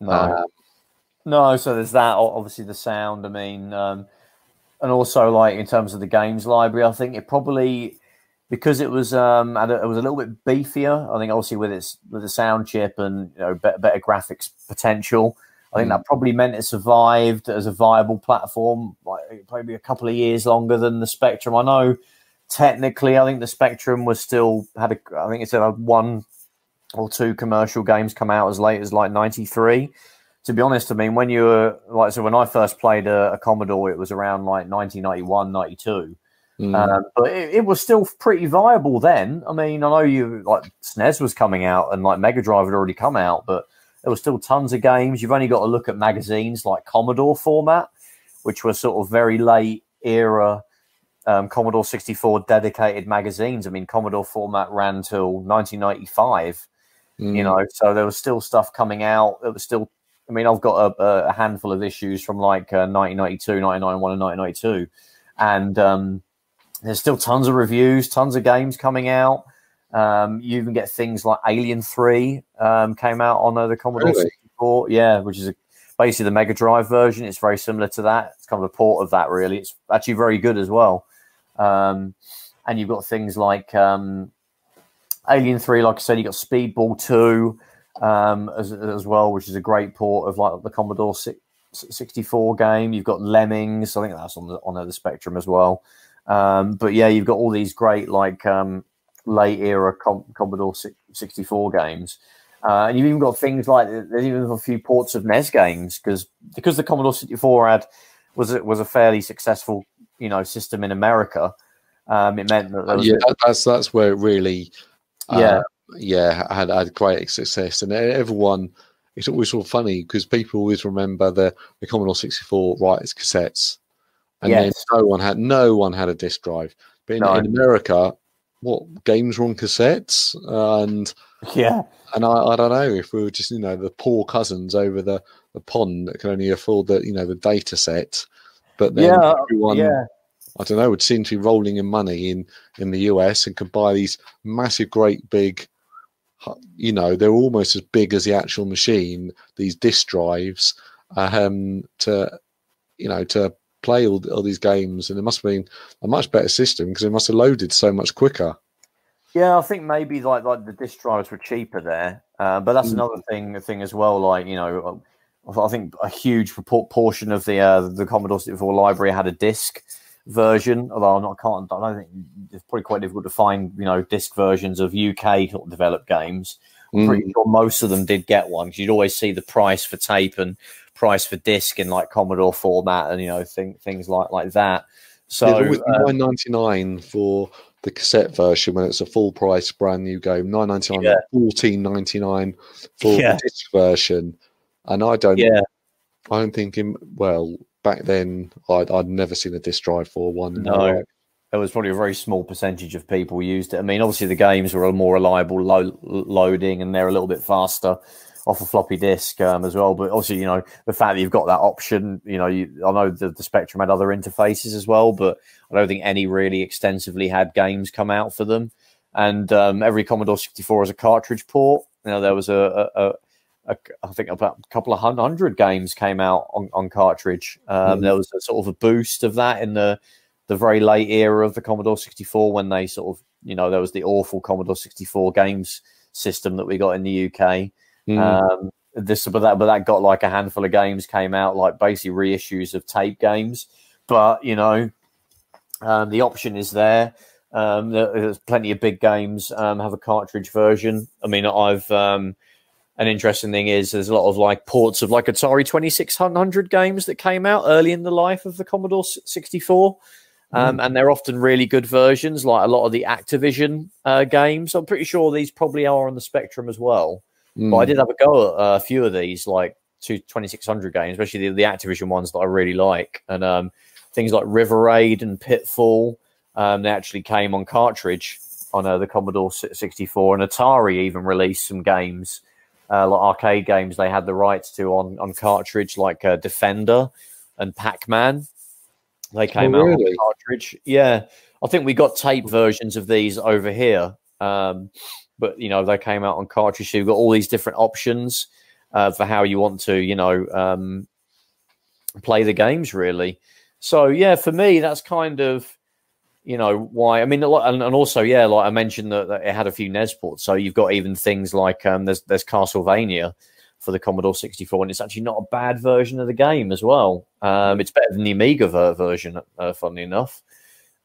No, so there's that. Obviously, the sound. I mean, and also in terms of the games library, I think it probably, because it was it was a little bit beefier. I think obviously with the sound chip and better graphics potential, I think that probably meant it survived as a viable platform, maybe a couple of years longer than the Spectrum. I know technically, I think the Spectrum was still I think it said one or two commercial games come out as late as like 93. To be honest, I mean, when you were like, so when I first played a Commodore, it was around like 1991, 92. But it was still pretty viable then. I mean, I know like SNES was coming out and like Mega Drive had already come out, but there was still tons of games. You've only got to look at magazines like Commodore format, which was sort of very late era Commodore 64 dedicated magazines. I mean, Commodore format ran till 1995, you know, so there was still stuff coming out. It was still, I mean, I've got a handful of issues from like 1992, 1991 and 1992. And there's still tons of reviews, tons of games coming out. You even get things like Alien 3 came out on the Commodore 64. Yeah, which is basically the Mega Drive version. It's very similar to that. It's kind of a port of that, really. It's actually very good as well. And you've got things like Alien 3, like I said, you got Speedball 2 as well, which is a great port of like the Commodore 64 game. You've got Lemmings. I think that's on the Spectrum as well. But yeah, you've got all these great like late era Commodore 64 games. And you've even got things like there's even a few ports of NES games because the Commodore 64 was a fairly successful, you know, system in America. It meant that
that's where it really had great success, and everyone. It's always sort of funny because people always remember the Commodore 64 writers cassettes, and then no one had a disc drive. But in America, what games were on cassettes, and I don't know if we were just, you know, the poor cousins over the pond that can only afford the data set, but then everyone, I don't know, would seem to be rolling in money in the US and could buy these massive, great big, you know, they're almost as big as the actual machine, these disk drives, to play all these games. And it must have been a much better system because it must have loaded so much quicker.
Yeah, I think maybe like the disk drives were cheaper there, but that's another thing as well. Like, you know, I think a huge portion of the Commodore 64 library had a disc version. Although I don't think it's probably quite difficult to find, you know, disc versions of UK developed games. I'm pretty sure most of them did get one because you'd always see the price for tape and price for disc in like Commodore format and, you know, things like that. So
with $9.99 for the cassette version when it's a full price brand new game, $9.99, $14.99 for the disc version, and I'm thinking, well, back then I'd never seen a disc drive for one.
No, there was probably a very small percentage of people used it. I mean, obviously the games were a more reliable loading and they're a little bit faster off a floppy disk as well. But also, you know, the fact that you've got that option, you know, I know the Spectrum had other interfaces as well, but I don't think any really extensively had games come out for them. And every Commodore 64 has a cartridge port. You know, there was I think about a couple of hundred games came out on cartridge. There was a sort of a boost of that in the very late era of the Commodore 64 when they sort of, you know, there was the awful Commodore 64 games system that we got in the UK. But that got like a handful of games came out, like basically reissues of tape games. But, you know, the option is there. There's plenty of big games have a cartridge version. I mean, an interesting thing is there's a lot of like ports of like Atari 2600 games that came out early in the life of the Commodore 64. And they're often really good versions, like a lot of the Activision games. I'm pretty sure these probably are on the Spectrum as well. But I did have a go at a few of these, like 2600 games, especially the Activision ones that I really like. And things like River Raid and Pitfall, they actually came on cartridge on the Commodore 64. And Atari even released some games, like arcade games they had the rights to on cartridge, like Defender and Pac-Man. They came out on cartridge. Yeah, I think we got tape versions of these over here. But, you know, they came out on cartridge. So you've got all these different options for how you want to, you know, play the games, really. So, yeah, for me, that's kind of, you know, why. I mean, and also, yeah, like I mentioned that it had a few NES ports. So you've got even things like there's Castlevania for the Commodore 64, and it's actually not a bad version of the game as well. It's better than the Amiga version, funnily enough.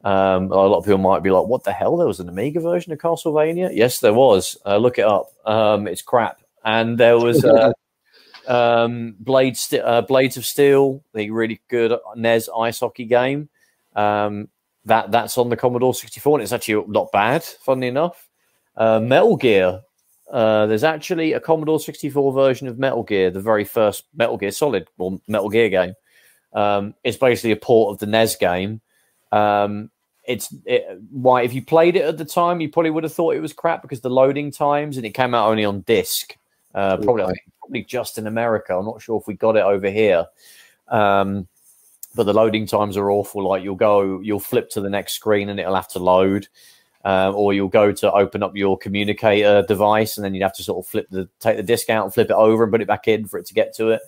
A lot of people might be like, "What the hell? There was an Amiga version of Castlevania?" Yes, there was. Look it up. It's crap. And there was Blades of Steel, the really good NES ice hockey game. That's on the Commodore 64, and it's actually not bad, funnily enough. Metal Gear. There's actually a Commodore 64 version of Metal Gear, the very first Metal Gear Solid or Metal Gear game. It's basically a port of the NES game. Why, if you played it at the time, you probably would have thought it was crap because the loading times, and it came out only on disc. Probably just in America. I'm not sure if we got it over here. But the loading times are awful. Like you'll flip to the next screen and it'll have to load. Or you'll go to open up your communicator device and then you'd have to sort of take the disc out and flip it over and put it back in for it to get to it.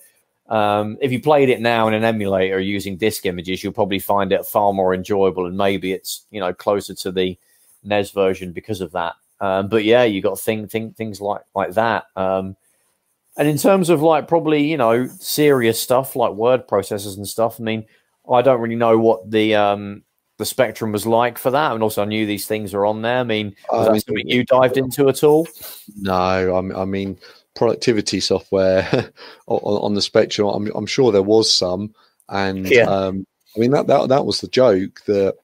If you played it now in an emulator using disc images, you'll probably find it far more enjoyable, and maybe it's closer to the NES version because of that. But yeah, you got things like that. And in terms of probably serious stuff like word processors and stuff, I mean, I don't really know what the Spectrum was like for that, and also I knew these things are on there. I mean, was that something you dived into at all?
No, I mean productivity software on the Spectrum. I'm sure there was some, and I mean that was the joke that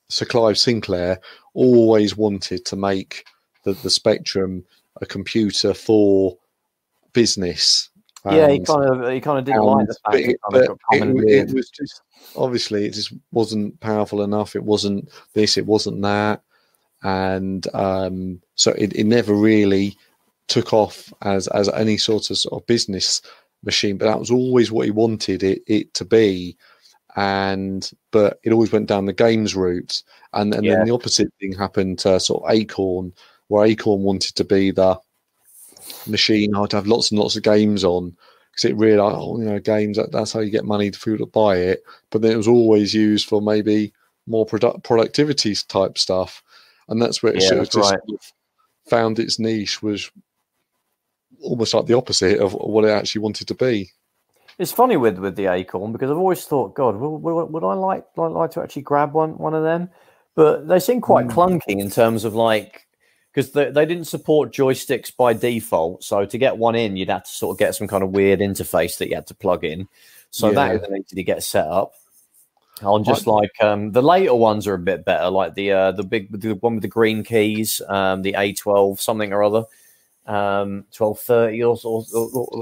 Sir Clive Sinclair always wanted to make the Spectrum a computer for business.
Yeah, he kind of didn't like the fact that
it was just obviously it just wasn't powerful enough. It wasn't this, it wasn't that, and so it never really took off as any sort of business machine. But that was always what he wanted it to be, but it always went down the games route, and then the opposite thing happened to sort of Acorn, where Acorn wanted to be the machine I'd have lots and lots of games on, because it realized, games, that's how you get money for people to buy it. But then it was always used for maybe more productivity type stuff, and that's where it sort of found its niche, was almost like the opposite of what it actually wanted to be.
It's funny with the Acorn, because I've always thought, God, would I like to actually grab one of them? But they seem quite clunky in terms of because they didn't support joysticks by default. So to get one in, you'd have to sort of get some kind of weird interface that you had to plug in. So that isn't easy to get set up. On the later ones are a bit better, like the one with the green keys, the A12 something or other, 1230 or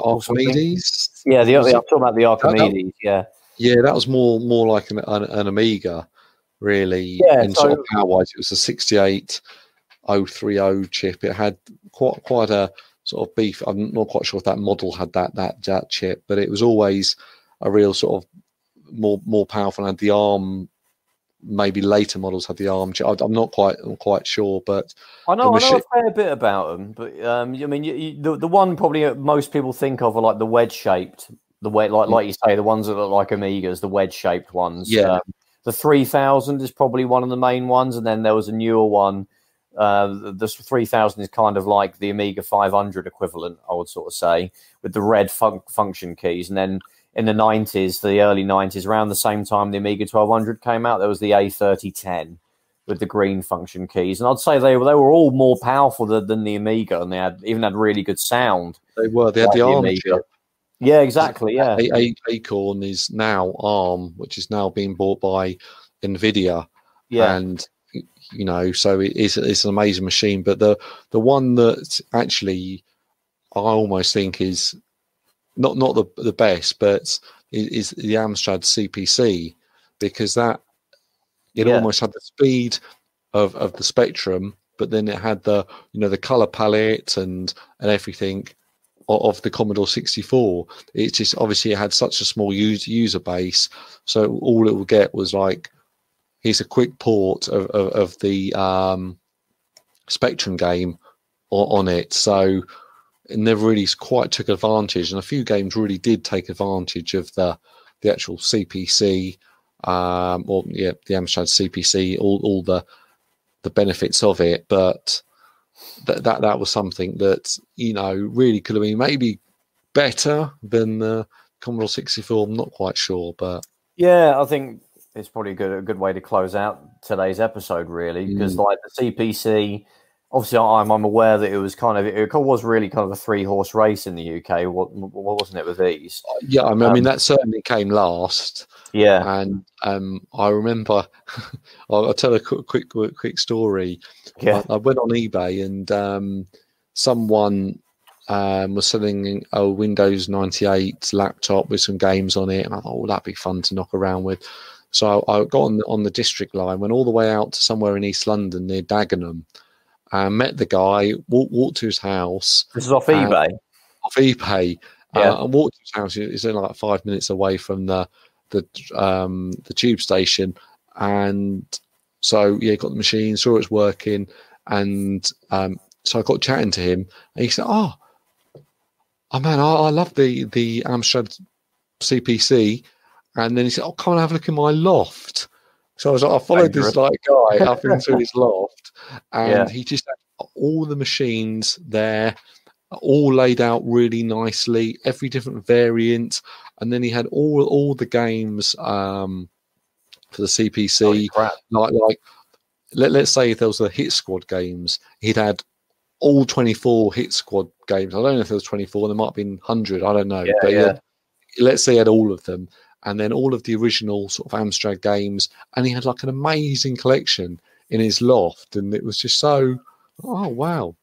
Archimedes.
Yeah, I'm talking about the Archimedes. Yeah,
that was more like an Amiga, really. Sort of power-wise, it was a 68030 chip. It had quite a sort of beef. I'm not quite sure if that model had that chip, but it was always a real sort of more powerful, and had the ARM. Maybe later models had the ARM chip. I'm not quite sure, but
I know a fair bit about them. But I mean, the one probably most people think of are like the wedge shaped, like you say, the ones that look like Amigas, the wedge shaped ones.
Yeah.
The 3000 is probably one of the main ones, and then there was a newer one. The 3000 is kind of like the Amiga 500 equivalent, I would sort of say, with the red function keys. And then in the 90s, the early 90s, around the same time the Amiga 1200 came out, there was the A3010 with the green function keys. And I'd say they were all more powerful than the Amiga, and they even had really good sound.
They had the ARM chip.
Yeah, exactly. Yeah,
Acorn is now ARM, which is now being bought by NVIDIA.
Yeah,
and so it's an amazing machine. But the one that actually I almost think is not the best, but is the Amstrad CPC, because it almost had the speed of the Spectrum, but then it had the the color palette and everything of the Commodore 64. It's just obviously it had such a small user base, so all it would get was here's a quick port of the Spectrum game on it. So it never really quite took advantage, and a few games really did take advantage of the actual CPC, the Amstrad CPC, all the benefits of it. But that was something that really could have been maybe better than the Commodore 64. I'm not quite sure, but
yeah, I think it's probably a good way to close out today's episode, really, because like the CPC, obviously I'm aware that it was really kind of a 3-horse race in the UK. What wasn't it with these?
Yeah, I mean that certainly came last.
Yeah,
and I remember I'll tell a quick story.
yeah.
I went on eBay and someone was selling a Windows 98 laptop with some games on it, and I thought, oh, that'd be fun to knock around with. So I got on the district line, went all the way out to somewhere in East London near Dagenham, and met the guy. Walked to his house.
This is off eBay.
Off eBay,
yeah.
and walked to his house. It's only like 5 minutes away from the tube station, and so yeah, got the machine, saw it was working, and so I got chatting to him, and he said, "Oh man, I love the Amstrad CPC." And then he said, "Oh, come and have a look in my loft." So I was like, I followed this like guy up into his loft, and he just had all the machines there, all laid out really nicely, every different variant, and then he had all the games for the CPC. Like let's say if there was the Hit Squad games, he'd had all 24 Hit Squad games. I don't know if there was 24, there might have been 100, I don't know. Let's say he had all of them. And then all of the original sort of Amstrad games, and he had like an amazing collection in his loft, and it was just so, oh wow,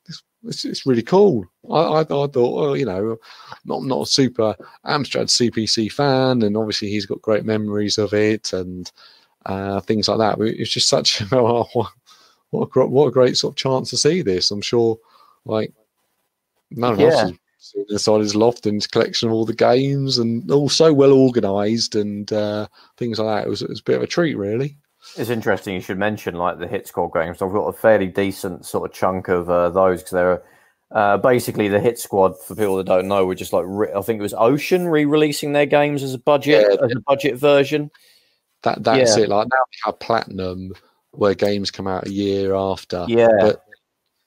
it's really cool. I thought, well, you know, not a super Amstrad CPC fan, and obviously he's got great memories of it and things like that. It's just such what a great sort of chance to see this. I'm sure, like no one else has inside his loft and his collection of all the games, and all so well organised and things like that. It was a bit of a treat, really.
It's interesting you should mention like the Hit Squad games. I've got a fairly decent sort of chunk of those, because they're basically the Hit Squad, for people that don't know, were just like I think it was Ocean re-releasing their games as a budget version.
That's it. Like now we have Platinum, where games come out a year after. But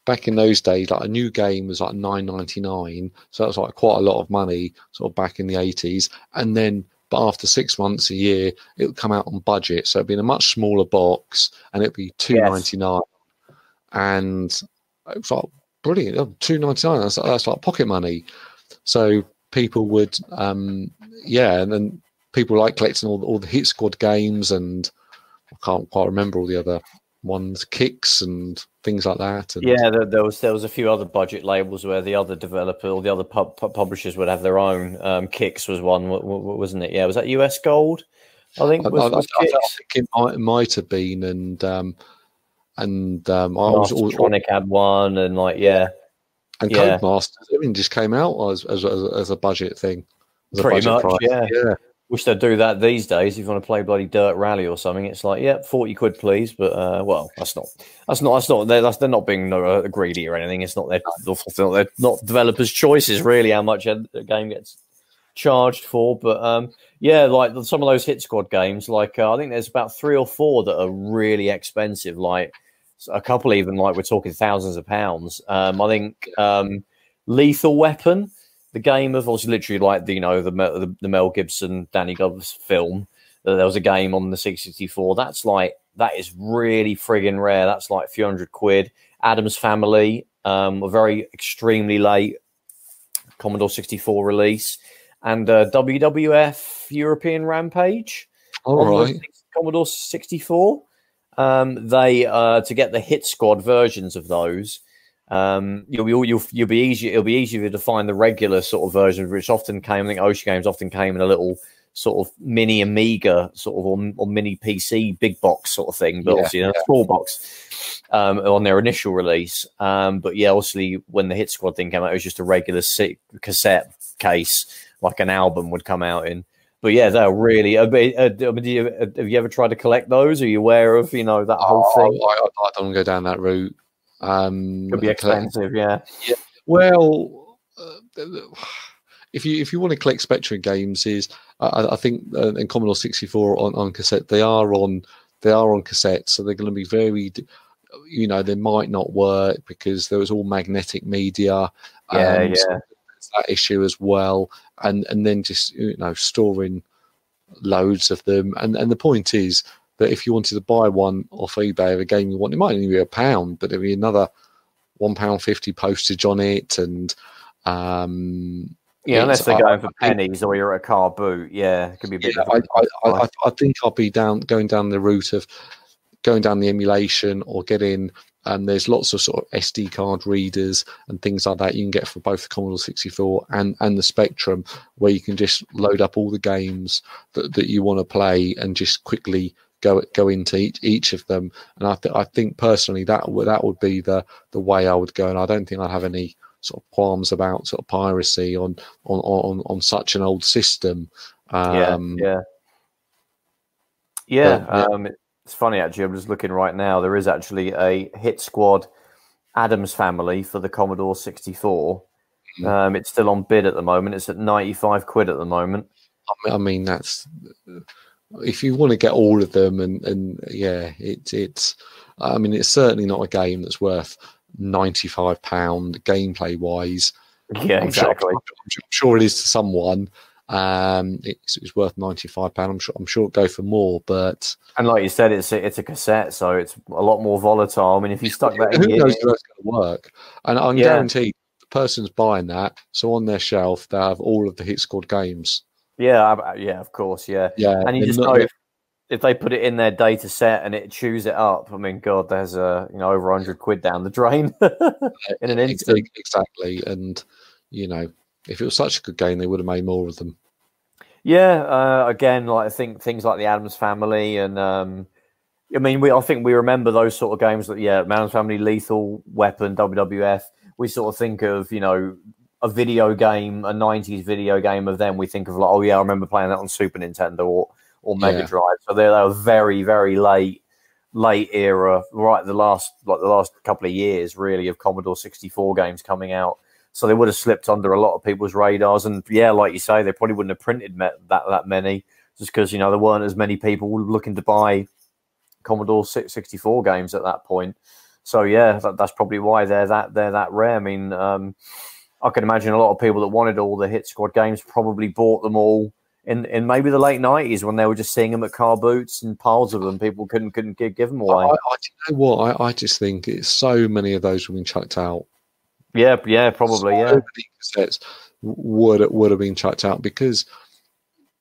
back in those days, like a new game was like $9.99, so that was like quite a lot of money, sort of back in the 80s. And then, but after 6 months a year, it would come out on budget, so it'd be in a much smaller box, and it'd be $2.99, and it was like brilliant. $2.99, that's like pocket money. So people would, and then people like collecting all the Hit Squad games, and I can't quite remember all the other ones, Kicks and things like that. And
there was a few other budget labels where the other developer or the other publishers would have their own. Kicks was one, wasn't it? Yeah, was that US Gold? I think. I
think it might have been, and I was
Tronic had one, and
and Codemasters. I mean, just came out as a budget thing.
Pretty much, yeah. Wish they'd do that these days. If you want to play bloody Dirt Rally or something, it's like, yeah, 40 quid, please. But well, that's they're not being greedy or anything. It's not they're not developers' choices really how much a game gets charged for. But like some of those Hit Squad games, like I think there's about 3 or 4 that are really expensive. Like a couple even, like we're talking thousands of pounds. I think Lethal Weapon. The game of, was literally like the Mel Gibson, Danny Glover's film. There was a game on the 664. That is really friggin' rare. That's like a few hundred quid. Addams Family, a very extremely late Commodore 64 release, and WWF European Rampage.
All right,
Commodore 64. They to get the Hit Squad versions of those. It'll be easier to find the regular sort of version, which often came. I think Ocean games often came in a little sort of mini Amiga sort of or mini PC big box sort of thing, but obviously in a small box on their initial release. But yeah, obviously when the Hit Squad thing came out, it was just a regular cassette case, like an album would come out in. But yeah, they're really. Have you ever tried to collect those? Are you aware of that whole thing?
I don't go down that route.
Could be expensive, yeah.
Well, if you want to collect Spectrum games, I think in Commodore 64 on cassette, they are on cassette, so they're going to be very, they might not work because there was all magnetic media. So there's that issue as well, and then just storing loads of them. And the point is that if you wanted to buy one off eBay of a game you want, it might only be £1, but there'll be another £1.50 postage on it, and
unless they're going for pennies or you're at a car boot, it could be a bit.
I think I'll be going down the route of going down the emulation or getting. There's lots of sort of SD card readers and things like that you can get for both the Commodore 64 and the Spectrum, where you can just load up all the games that you want to play and just quickly go into each of them. And I think personally that would be the way I would go, and I don't think I'd have any sort of qualms about sort of piracy on such an old system.
It's funny actually. I'm just looking right now. There is actually a Hit Squad Adams Family for the Commodore 64. It's still on bid at the moment. It's at £95 at the moment.
I mean, that's if you want to get all of them, and it's. I mean, it's certainly not a game that's worth £95 gameplay wise.
Yeah, exactly.
I'm sure it is to someone. It's worth £95. I'm sure it'll go for more, but
like you said, it's a cassette, so it's a lot more volatile. I mean, if you stuck that in,
who knows if that's going to work? And I'm guaranteed the person's buying that, so on their shelf they have all of the Hit Squad games.
Yeah, of course, yeah. And you just know if they put it in their data set and it chews it up, I mean, God, there's over £100 down the drain in an instant.
Exactly, and if it was such a good game, they would have made more of them.
Yeah, again, like I think things like the Addams Family, and I think we remember those sort of games. That Addams Family, Lethal Weapon, WWF. We sort of think of a video game, a '90s video game of them. We think of like, I remember playing that on Super Nintendo or Mega Drive. So they were very, very late era, right? The last couple of years, really, of Commodore 64 games coming out. So they would have slipped under a lot of people's radars, and like you say, they probably wouldn't have printed that many, just because there weren't as many people looking to buy Commodore 64 games at that point. So that's probably why they're that rare. I mean, I can imagine a lot of people that wanted all the Hit Squad games probably bought them all in maybe the late 90s when they were just seeing them at car boots and piles of them. People couldn't give them away.
You know what? I just think it's so many of those have been chucked out.
Yeah, probably.
So many cassettes would have been chucked out because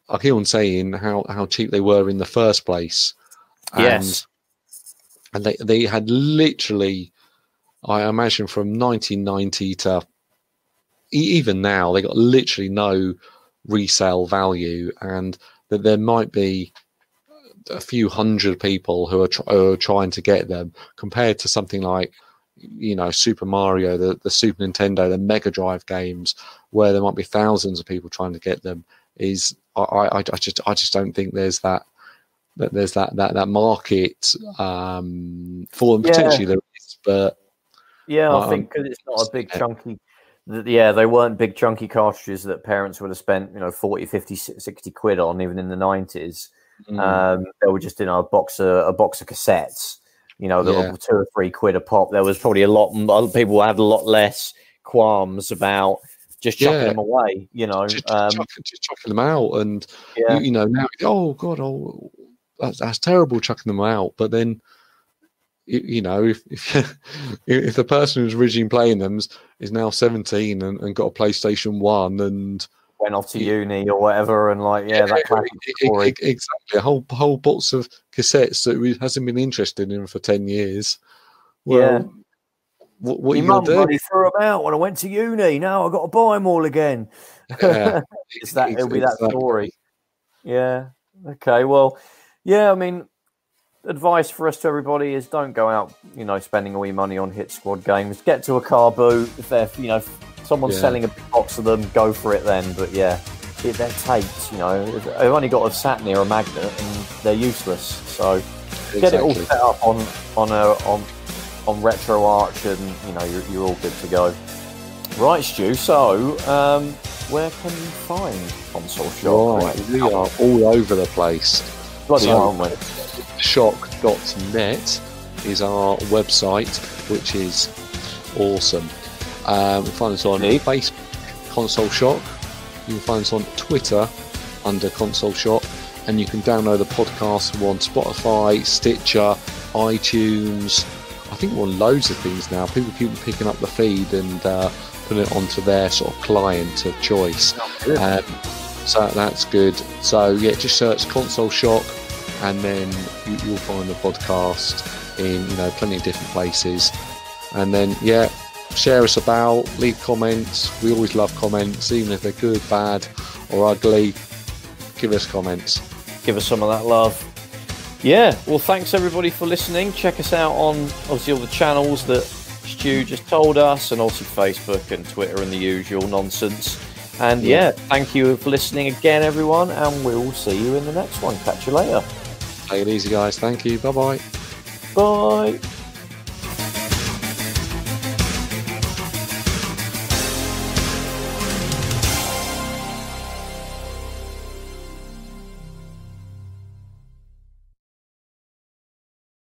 I keep on saying how cheap they were in the first place. And they had literally, I imagine, from 1990 to even now, they got literally no resale value, and that there might be a few hundred people who are trying to get them, compared to something like Super Mario, the Super Nintendo, the Mega Drive games, where there might be thousands of people trying to get them. I just don't think there's that market for them. Potentially there is, but
I think because it's not a big chunky. They weren't big chunky cartridges that parents would have spent 40, 50, 60 quid on, even in the 90s. They were just a box of cassettes. They were 2 or 3 quid a pop. There was probably a lot. Other people had a lot less qualms about just chucking them away.
Just chucking them out, and now, oh God, that's terrible chucking them out. But then, if the person who's originally playing them is now 17 and got a PlayStation 1 and
went off to uni or whatever, and that classic story.
Exactly, a whole box of cassettes that he hasn't been interested in for 10 years. Well, what
your mum bloody threw them out when I went to uni. Now I've got to buy them all again.
Yeah,
it'll be that story. Yeah. Okay. Well, I mean, advice for us to everybody is don't go out, spending all your money on Hit Squad games. Get to a car boot. If they're, someone's selling a box of them, go for it then. But they're taped. They've only got to sat near a magnet and they're useless. So get it all set up on Retroarch, and you're all good to go. Right, Stu. So where can you find Console Shock?
Right, we are all over the place.
Bloody hell, aren't we?
Shock.net is our website, which is awesome. You can find us on Facebook, Console Shock. You can find us on Twitter under Console Shock, and you can download the podcast on Spotify, Stitcher, iTunes. I think we're on loads of things now. People keep picking up the feed and putting it onto their sort of client of choice. So that's good. So yeah, just search Console Shock, and then you'll find the podcast in plenty of different places. And then yeah, share us about, leave comments. We always love comments, even if they're good, bad, or ugly. Give us comments.
Give us some of that love. Yeah, well, thanks everybody for listening. Check us out on obviously all the channels that Stu just told us, and also Facebook and Twitter and the usual nonsense. And yeah, thank you for listening again, everyone, and we'll see you in the next one. Catch you later.
Take it easy, guys. Thank you. Bye-bye.
Bye.